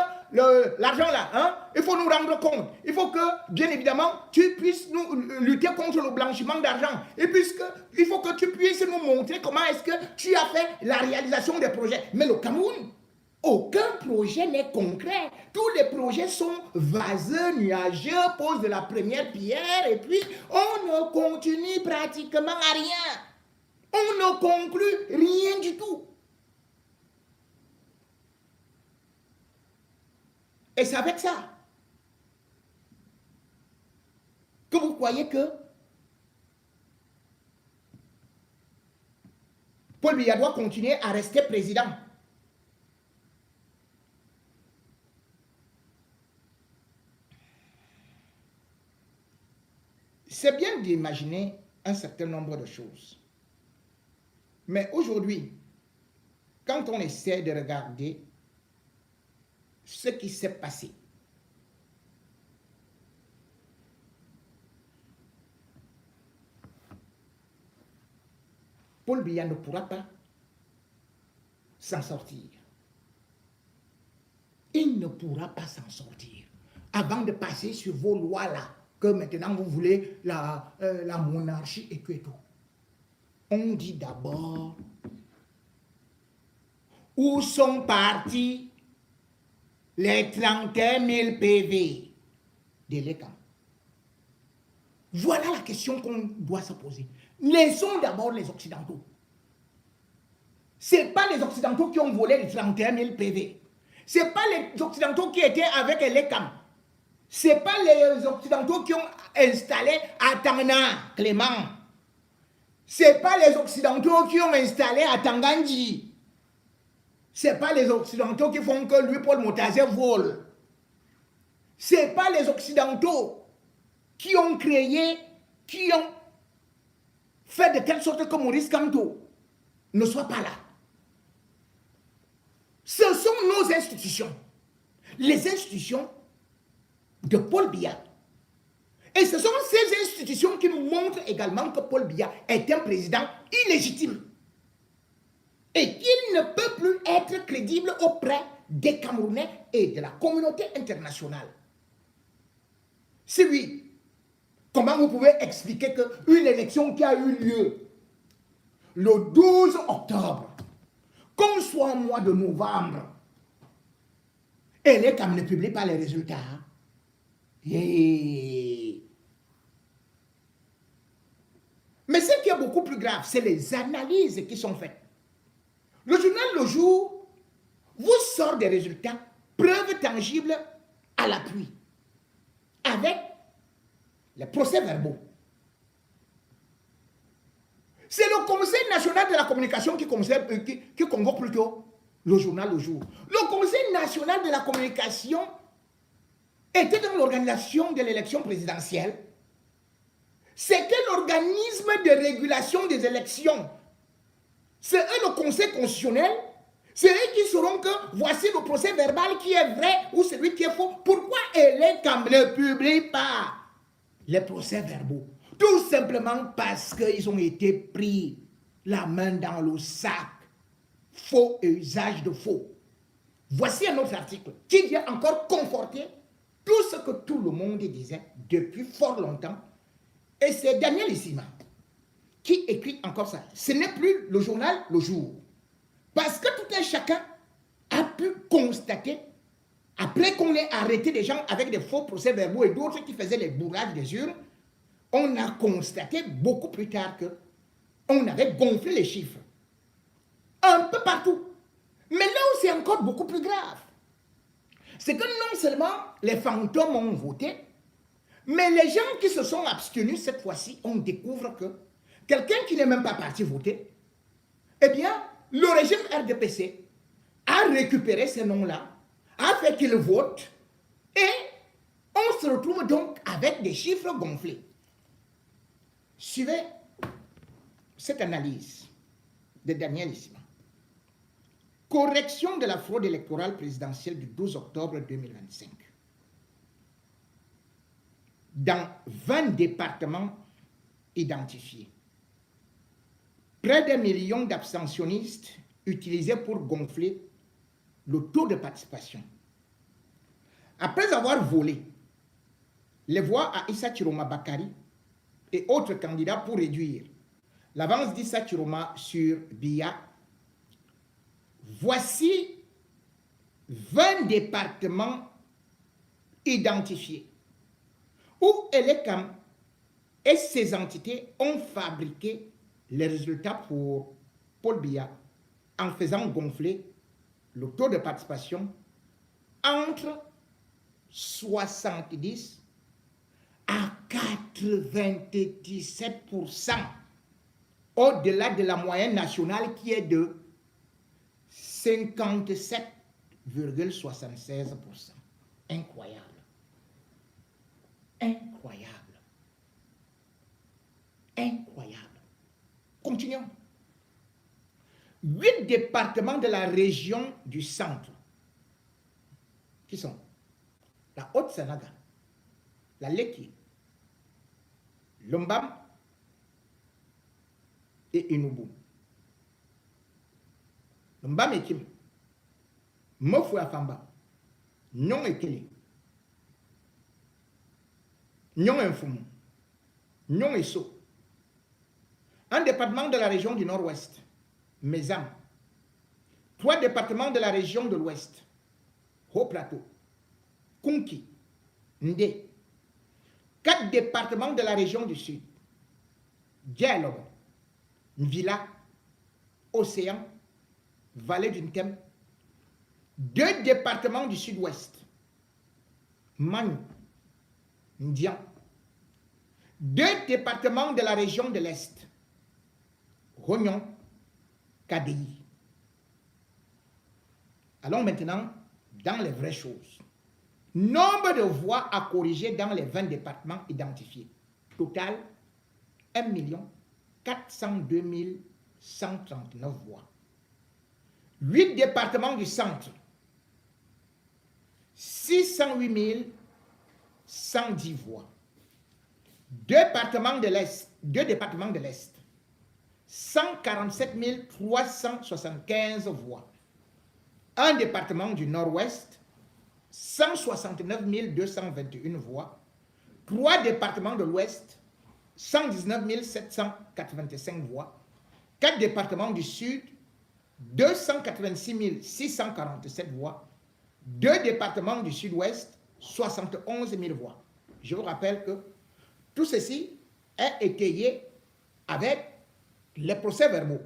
l'argent là, hein, il faut nous rendre compte. Il faut que, bien évidemment, tu puisses nous lutter contre le blanchiment d'argent. Et puisque il faut que tu puisses nous montrer comment est-ce que tu as fait la réalisation des projets. Mais le Cameroun, aucun projet n'est concret. Tous les projets sont vaseux, nuageux, posent de la première pierre et puis on ne continue pratiquement à rien. On ne conclut rien du tout. Et c'est avec ça que vous croyez que Paul Biya doit continuer à rester président. C'est bien d'imaginer un certain nombre de choses. Mais aujourd'hui, quand on essaie de regarder ce qui s'est passé, Paul Biya ne pourra pas s'en sortir. Il ne pourra pas s'en sortir avant de passer sur vos lois-là, que maintenant vous voulez la monarchie et que tout. On dit d'abord où sont partis les 31 000 PV de l'ECAM. Voilà la question qu'on doit se poser. Laissons d'abord les Occidentaux. Ce n'est pas les Occidentaux qui ont volé les 31 000 PV. Ce n'est pas les Occidentaux qui étaient avec les CAM. Ce n'est pas les Occidentaux qui ont installé à Tangna, Clément. Ce n'est pas les Occidentaux qui ont installé à Tangandji. Ce n'est pas les Occidentaux qui font que lui, Paul Motazé, vole. Ce n'est pas les Occidentaux qui ont créé, qui ont fait de telle sorte que Maurice Kamto ne soit pas là. Ce sont nos institutions. Les institutions de Paul Biya. Et ce sont ces institutions qui nous montrent également que Paul Biya est un président illégitime. Et qu'il ne peut plus être crédible auprès des Camerounais et de la communauté internationale. C'est lui. Comment vous pouvez expliquer qu'une élection qui a eu lieu le 12 octobre, qu'on soit au mois de novembre, et les Camerounais ne publient pas les résultats. Yeah. Mais ce qui est beaucoup plus grave, c'est les analyses qui sont faites. Le journal Le Jour vous sort des résultats, preuves tangibles à l'appui, avec les procès-verbaux. C'est le Conseil national de la communication qui convoque plutôt le journal Le Jour. Le Conseil national de la communication était dans l'organisation de l'élection présidentielle. C'était l'organisme de régulation des élections. C'est eux le Conseil constitutionnel. C'est eux qui sauront que voici le procès verbal qui est vrai ou celui qui est faux. Pourquoi les Camerounais ne publient pas les procès verbaux? Tout simplement parce qu'ils ont été pris la main dans le sac. Faux et usage de faux. Voici un autre article qui vient encore conforter tout ce que tout le monde disait depuis fort longtemps. Et c'est Daniel Issima qui écrit encore ça. Ce n'est plus le journal Le Jour. Parce que tout un chacun a pu constater, après qu'on ait arrêté des gens avec des faux procès-verbaux et d'autres qui faisaient les bourrades des urnes, on a constaté beaucoup plus tard qu'on avait gonflé les chiffres. Un peu partout. Mais là où c'est encore beaucoup plus grave, c'est que non seulement les fantômes ont voté, mais les gens qui se sont abstenus cette fois-ci, on découvre que quelqu'un qui n'est même pas parti voter, eh bien, le régime RDPC a récupéré ces noms-là, a fait qu'ils votent, et on se retrouve donc avec des chiffres gonflés. Suivez cette analyse de Daniel Issima. Correction de la fraude électorale présidentielle du 12 octobre 2025. Dans 20 départements identifiés, près d'1 million d'abstentionnistes utilisés pour gonfler le taux de participation. Après avoir volé les voix à Issa Chiroma Bakari et autres candidats pour réduire l'avance d'Issa Chiroma sur Biya, voici 20 départements identifiés où Elekam et ses entités ont fabriqué les résultats pour Paul Biya en faisant gonfler le taux de participation entre 70 à 97%, au-delà de la moyenne nationale qui est de 57,76%. Incroyable. Incroyable. Incroyable. Continuons. 8 départements de la région du centre, qui sont la Haute-Sanaga, la Leki, Lombam et Inubu. Lombam et Kim, Mofou Afamba, Nyon et Kili, Nyon et Foumou, Nyon et So. Un département de la région du nord-ouest, Mézam. 3 départements de la région de l'ouest, Haut-Plateau, Kunki, Ndé. 4 départements de la région du sud, Dialogue, Mvila, Océan vallée du Nkem, 2 départements du sud-ouest, Manu, Ndian, 2 départements de la région de l'Est, Rognon, KDI. Allons maintenant dans les vraies choses. Nombre de voix à corriger dans les 20 départements identifiés. Total, 1 402 139 voix. 8 départements du centre, 608 110 voix. 2 départements de l'Est, 147 375 voix. Un département du Nord-Ouest, 169 221 voix. 3 départements de l'Ouest, 119 785 voix. 4 départements du Sud, 286 647 voix. 2 départements du Sud-Ouest, 71 000 voix. Je vous rappelle que tout ceci est étayé avec les procès-verbaux.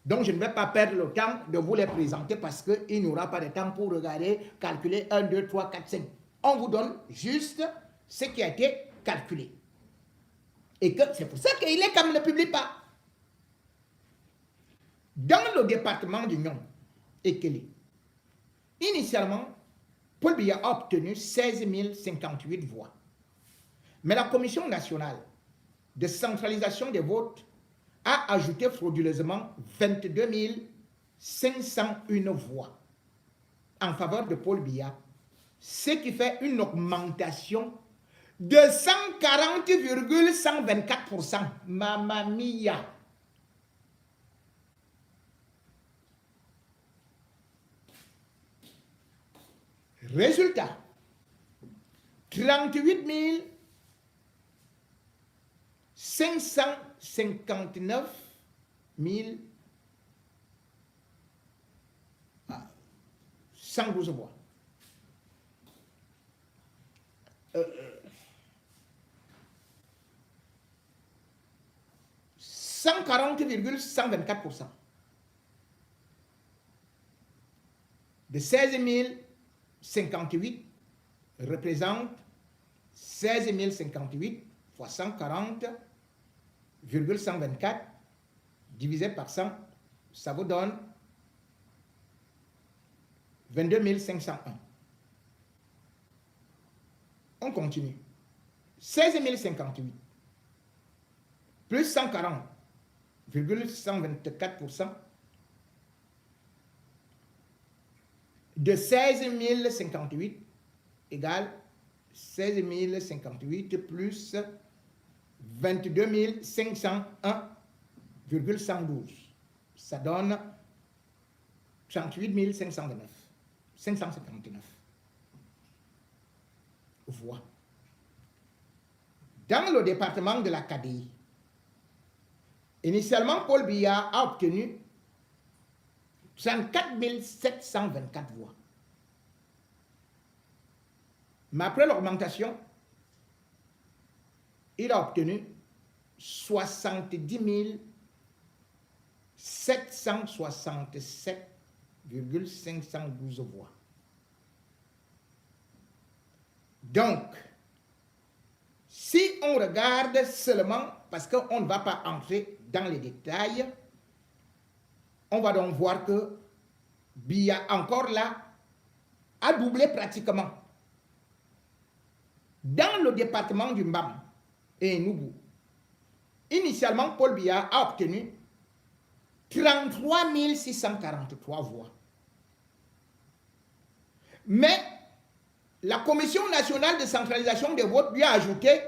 Donc, je ne vais pas perdre le temps de vous les présenter parce qu'il n'y aura pas de temps pour regarder, calculer 1, 2, 3, 4, 5. On vous donne juste ce qui a été calculé. Et que c'est pour ça qu'il est comme ne publie pas. Dans le département du Nyon, Ekele, initialement, Paul Biya a obtenu 16 058 voix. Mais la Commission nationale de centralisation des votes a ajouté frauduleusement 22 501 voix en faveur de Paul Biya, ce qui fait une augmentation de 140,124%. Mamma mia! Résultat, 38 559 112 voix. 140,124%. De 16 058 représente 16 058 fois 140,124 divisé par 100, ça vous donne 22 501. On continue. 16 058 plus 140,124% de 16 058 égale 16 058 plus 22 501,112. Ça donne 38 559 voix. Dans le département de la KDI, initialement, Paul Biya a obtenu 34 724 voix. Mais après l'augmentation, il a obtenu 70 767,512 voix. Donc, si on regarde seulement, parce qu'on ne va pas entrer dans les détails, on va donc voir que Biya, encore là, a doublé pratiquement. Dans le département du Mbam et Nougou, initialement, Paul Biya a obtenu 33 643 voix. Mais la Commission nationale de centralisation des votes lui a ajouté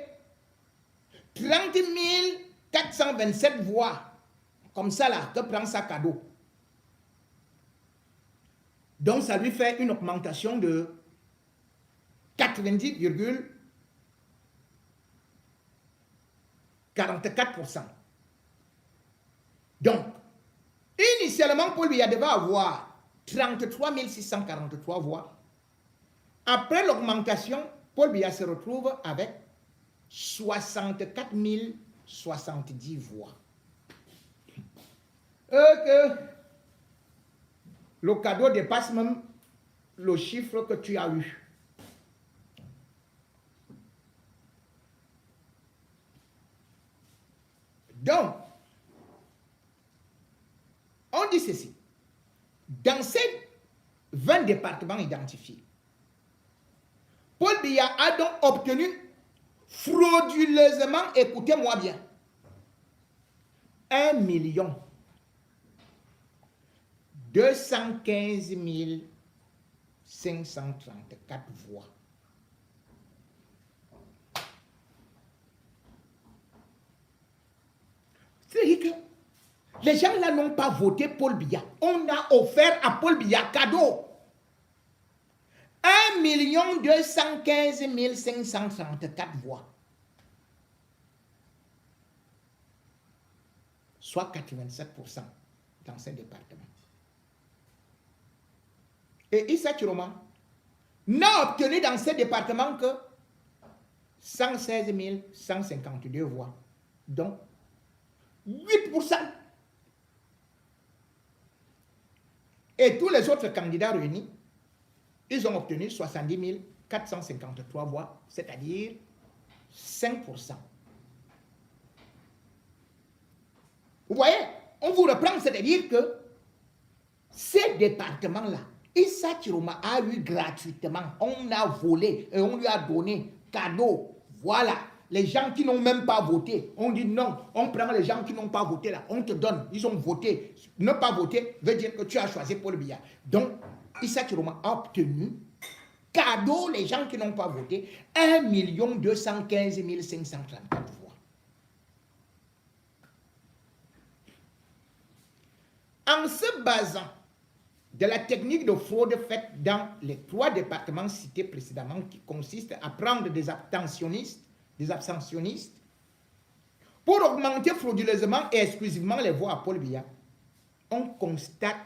30 427 voix. Comme ça, là, que prend ça cadeau. Donc, ça lui fait une augmentation de 90,44%. Donc, initialement, Paul Biya devait avoir 33 643 voix. Après l'augmentation, Paul Biya se retrouve avec 64 070 voix. le cadeau dépasse même le chiffre que tu as eu. Donc, on dit ceci. Dans ces 20 départements identifiés, Paul Biya a donc obtenu frauduleusement, écoutez-moi bien, 1 215 534 voix. C'est-à-dire que les gens là n'ont pas voté Paul Biya. On a offert à Paul Biya cadeau. 1 215 534 voix. Soit 87% dans ces départements. Et Issa Chiroma n'a obtenu dans ces départements que 116 152 voix. Donc, 8%. Et tous les autres candidats réunis, ils ont obtenu 70 453 voix, c'est-à-dire 5%. Vous voyez, on vous reprend, c'est-à-dire que ces départements-là, Issa Chiroma a eu gratuitement, on a volé et on lui a donné cadeau. Voilà, les gens qui n'ont même pas voté, on dit non, on prend les gens qui n'ont pas voté là, on te donne, ils ont voté. Ne pas voter veut dire que tu as choisi Paul Biya. Donc, Issa Chiroma a obtenu cadeau les gens qui n'ont pas voté, 1 215 534 voix. En se basant de la technique de fraude faite dans les 3 départements cités précédemment, qui consiste à prendre des abstentionnistes, pour augmenter frauduleusement et exclusivement les voix à Paul Biya, on constate,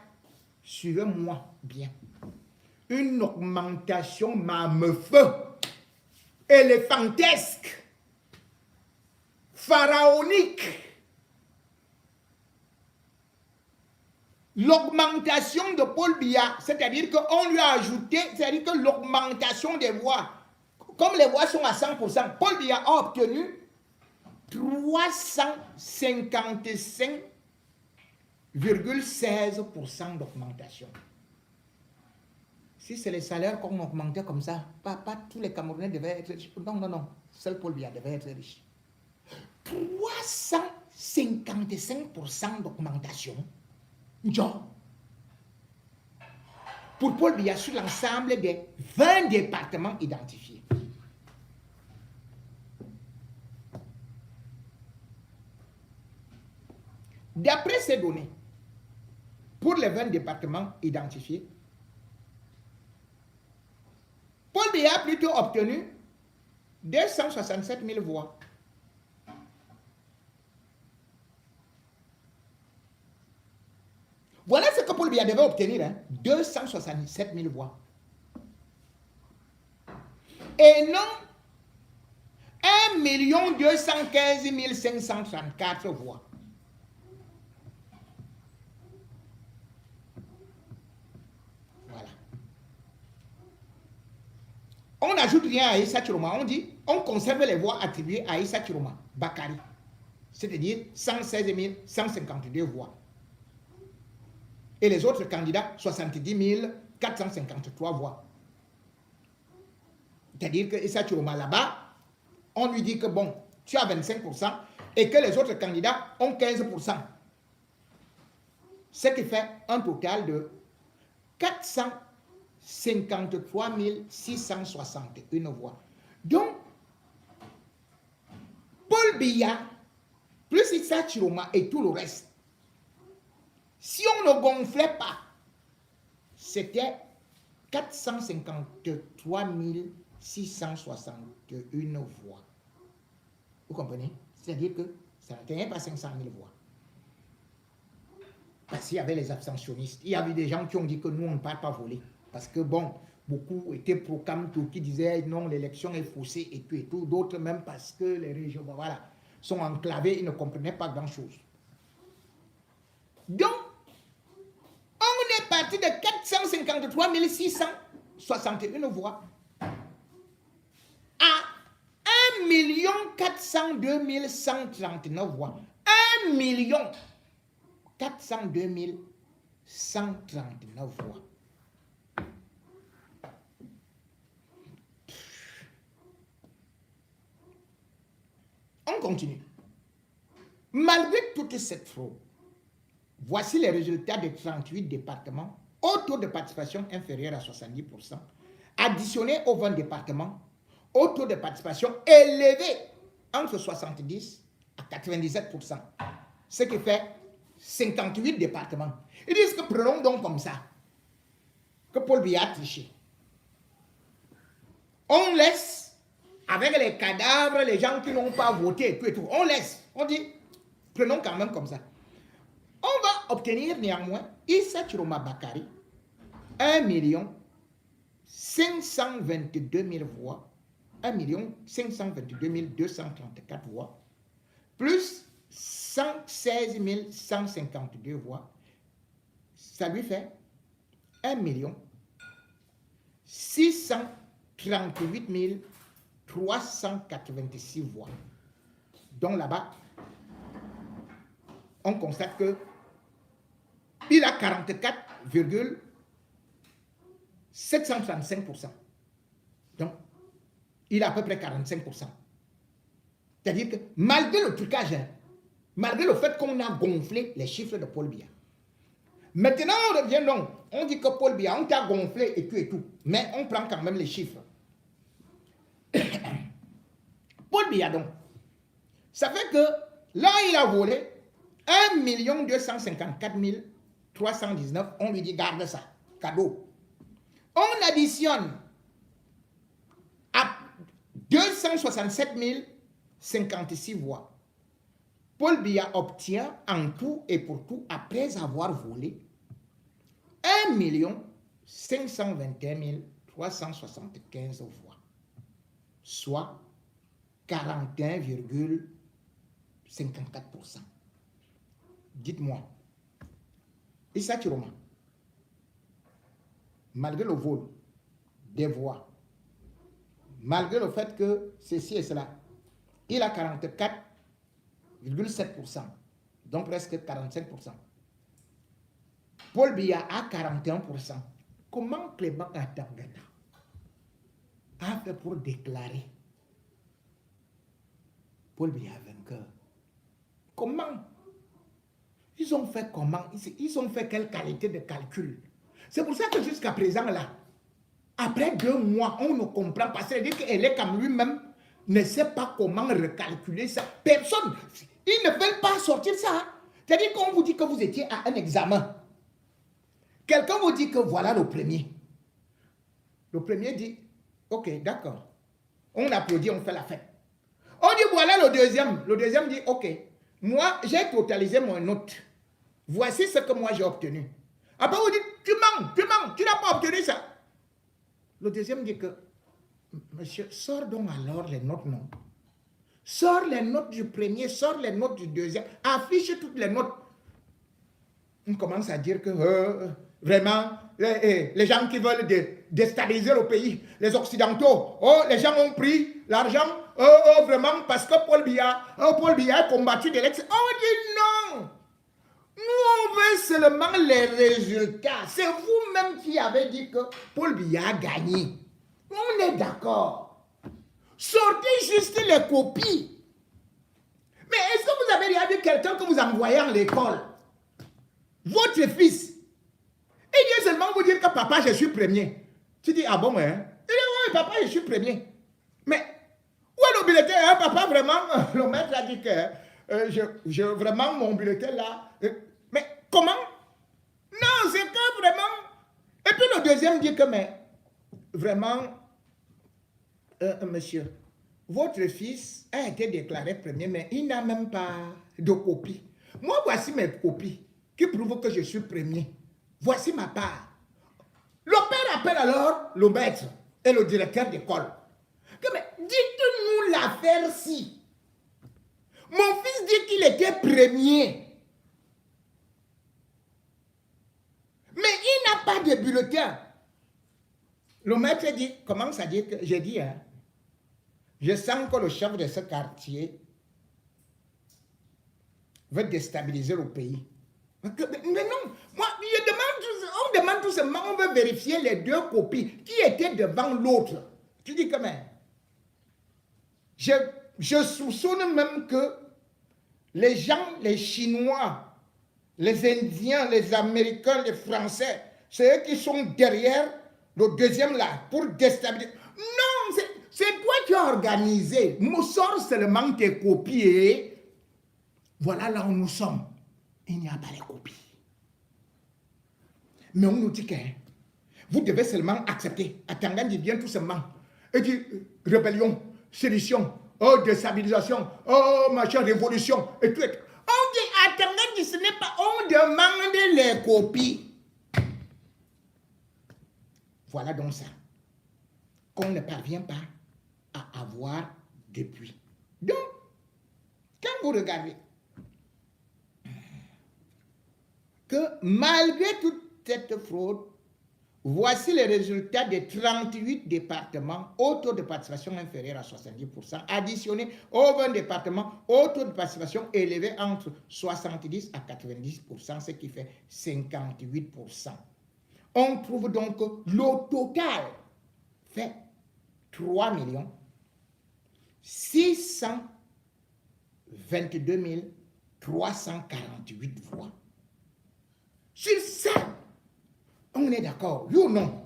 suivez-moi bien, une augmentation feu, éléphantesque, pharaonique. L'augmentation de Paul Biya, c'est-à-dire qu'on lui a ajouté, c'est-à-dire que l'augmentation des voix, comme les voix sont à 100%, Paul Biya a obtenu 355,16% d'augmentation. Si c'est les salaires qu'on augmentait comme ça, pas tous les Camerounais devaient être riches. Non, seul Paul Biya devait être riche. 355% d'augmentation. Pour Paul Biya sur l'ensemble des 20 départements identifiés. D'après ces données, pour les 20 départements identifiés, Paul Biya a plutôt obtenu 267 000 voix. Voilà ce que Paul Biya devait obtenir, 267 000 voix. Et non 1 215 534 voix. Voilà. On n'ajoute rien à Issa Chiroma. On dit, on conserve les voix attribuées à Issa Chiroma Bakari. C'est-à-dire 116 152 voix. Et les autres candidats, 70 453 voix. C'est-à-dire que Issa Chiroma là-bas, on lui dit que bon, tu as 25% et que les autres candidats ont 15%. Ce qui fait un total de 453 661 voix. Donc, Paul Biya, plus Issa Chiroma et tout le reste, si on ne gonflait pas, c'était 453 661 voix. Vous comprenez? C'est-à-dire que ça n'atteignait pas 500 000 voix. Parce qu'il y avait les abstentionnistes. Il y avait des gens qui ont dit que nous, on ne part pas voler. Parce que bon, beaucoup étaient pro-Cam, qui disaient non, l'élection est faussée et tout. D'autres même parce que les régions, voilà, sont enclavées, ils ne comprenaient pas grand-chose. Donc, on n'est partir de 453 661 voix à 1 402 139 voix. 1 402 139 voix. On continue. Malgré toute cette fraude, voici les résultats des 38 départements au taux de participation inférieur à 70%, additionnés aux 20 départements au taux de participation élevé entre 70 à 97%, ce qui fait 58 départements. Ils disent que prenons donc comme ça, que Paul Biya a triché. On laisse, avec les cadavres, les gens qui n'ont pas voté, et tout, on laisse, on dit, prenons quand même comme ça. On va obtenir néanmoins Issa Chiroma Bakari, 1 522 000 voix, 1 522 234 voix, plus 116 152 voix, ça lui fait 1 638 386 voix. Donc là-bas, on constate que il a 44,735%. Donc, il a à peu près 45%. C'est-à-dire que malgré le trucage, malgré le fait qu'on a gonflé les chiffres de Paul Biya, maintenant on revient donc, on dit que Paul Biya, on t'a gonflé et tout, mais on prend quand même les chiffres. Paul Biya donc, ça fait que là il a volé 1 254 319, on lui dit garde ça, cadeau. On additionne à 267 056 voix. Paul Biya obtient en tout et pour tout, après avoir volé, 1 521 375 voix, soit 41,54%. Dites-moi, Issa Chiroma, malgré le vol des voix, malgré le fait que ceci et cela, il a 44,7%, donc presque 45%. Paul Biya a 41%. Comment Clément Atangana a fait pour déclarer Paul Biya vainqueur? Comment? Ils ont fait comment? Ils ont fait quelle qualité de calcul? C'est pour ça que jusqu'à présent, là, après 2 mois, on ne comprend pas. C'est-à-dire qu'elle est comme lui-même ne sait pas comment recalculer ça. Personne. Ils ne veulent pas sortir ça. C'est-à-dire qu'on vous dit que vous étiez à un examen. Quelqu'un vous dit que voilà le premier. Le premier dit, ok, d'accord. On applaudit, on fait la fête. On dit voilà le deuxième. Le deuxième dit, ok, moi j'ai totalisé mon note. Voici ce que moi j'ai obtenu. Après vous dites, tu mens, tu n'as pas obtenu ça. Le deuxième dit que, monsieur, sors donc alors les notes, non. Sors les notes du premier, sors les notes du deuxième, affiche toutes les notes. On commence à dire que vraiment, les gens qui veulent déstabiliser le pays, les Occidentaux, les gens ont pris l'argent, vraiment, parce que Paul Biya a combattu de l'excès. On dit non. Nous, on veut seulement les résultats. C'est vous-même qui avez dit que Paul Biya a gagné. On est d'accord. Sortez juste les copies. Mais est-ce que vous avez déjà vu quelqu'un que vous envoyez à l'école? Votre fils. Il vient seulement vous dire que papa, je suis premier. Tu dis, ah bon, hein? Il dit, oui, papa, je suis premier. Mais, où est le bulletin, hein, papa, vraiment? Le maître a dit que vraiment, mon bulletin là. Mais comment? Non, c'est que vraiment. Et puis le deuxième dit que, mais, vraiment, monsieur, votre fils a été déclaré premier, mais il n'a même pas de copie. Moi, voici mes copies qui prouvent que je suis premier. Voici ma part. Le père appelle alors le maître et le directeur d'école. Mais dites-nous l'affaire-ci. Mon fils dit qu'il était premier. Mais il les bulletins. Le maître dit, commence à dire que, j'ai dit, hein, je sens que le chef de ce quartier veut déstabiliser le pays. Mais non, moi, on demande tout simplement, on veut vérifier les deux copies. Qui était devant l'autre? Tu dis quand même. Je soupçonne même que les gens, les Chinois, les Indiens, les Américains, les Français, c'est eux qui sont derrière le deuxième là, pour déstabiliser. Non, c'est toi qui as organisé. Nous sors seulement tes copies et voilà là où nous sommes. Il n'y a pas les copies. Mais on nous dit que vous devez seulement accepter. Attendant, dit bien tout simplement. Et dit rébellion, sédition, oh déstabilisation, oh machin, révolution, et tout. On dit attendant, ce n'est pas. On demande les copies. Voilà donc ça. Qu'on ne parvient pas à avoir depuis. Donc, quand vous regardez que malgré toute cette fraude, voici les résultats des 38 départements au taux de participation inférieur à 70%, additionnés aux 20 départements au taux de participation élevé entre 70 à 90%, ce qui fait 58%. On trouve donc que le total fait 3 622 348 voix. Sur ça, on est d'accord, oui ou non?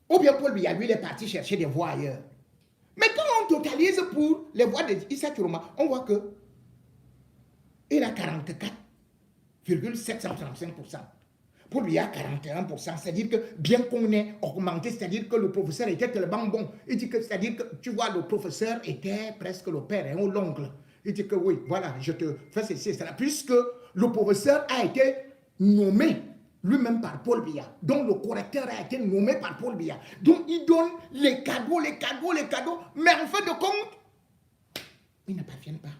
Ou bien Paul Biya, lui, il est parti chercher des voix ailleurs. Mais quand on totalise pour les voix de Issa Chiroma, on voit que il a 44,735%. Paul Biya, 41%. C'est-à-dire que bien qu'on ait augmenté, c'est-à-dire que le professeur était tellement bon. Il dit que, c'est-à-dire que, tu vois, le professeur était presque le père ou l'oncle. Il dit que oui, voilà, je te fais ceci et cela. Puisque le professeur a été nommé lui-même par Paul Biya. Donc le correcteur a été nommé par Paul Biya. Donc il donne les cadeaux. Mais en fin de compte, ils ne parviennent pas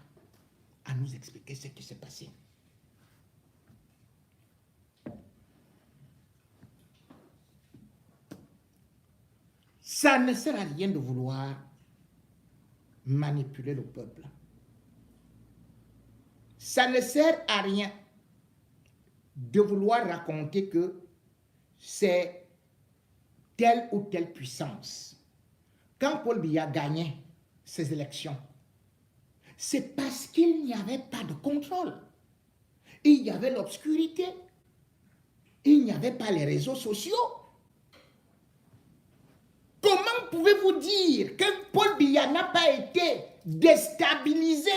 à nous expliquer ce qui s'est passé. Ça ne sert à rien de vouloir manipuler le peuple. Ça ne sert à rien de vouloir raconter que c'est telle ou telle puissance. Quand Paul Biya gagnait ces élections, c'est parce qu'il n'y avait pas de contrôle. Il y avait l'obscurité. Il n'y avait pas les réseaux sociaux. Comment pouvez-vous dire que Paul Biya n'a pas été déstabilisé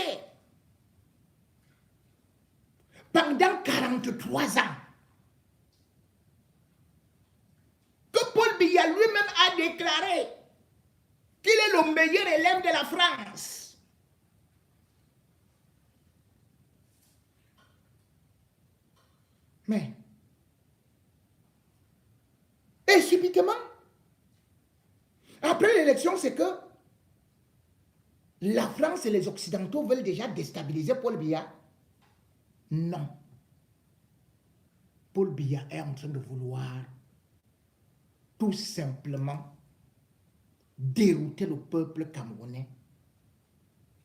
pendant 43 ans? Que Paul Biya lui-même a déclaré qu'il est le meilleur élève de la France. Mais, et subitement, après l'élection, c'est que la France et les Occidentaux veulent déjà déstabiliser Paul Biya. Non. Paul Biya est en train de vouloir tout simplement dérouter le peuple camerounais,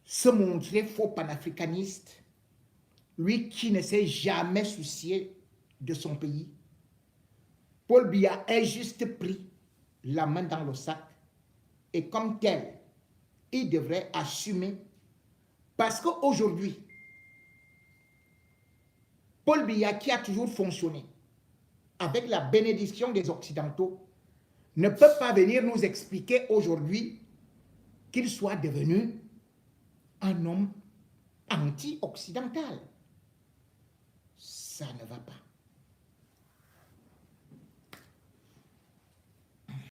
se montrer faux panafricaniste, lui qui ne s'est jamais soucié de son pays. Paul Biya est juste pris la main dans le sac et comme tel, il devrait assumer parce qu'aujourd'hui, Paul Biya qui a toujours fonctionné avec la bénédiction des Occidentaux ne peut pas venir nous expliquer aujourd'hui qu'il soit devenu un homme anti-occidental. Ça ne va pas.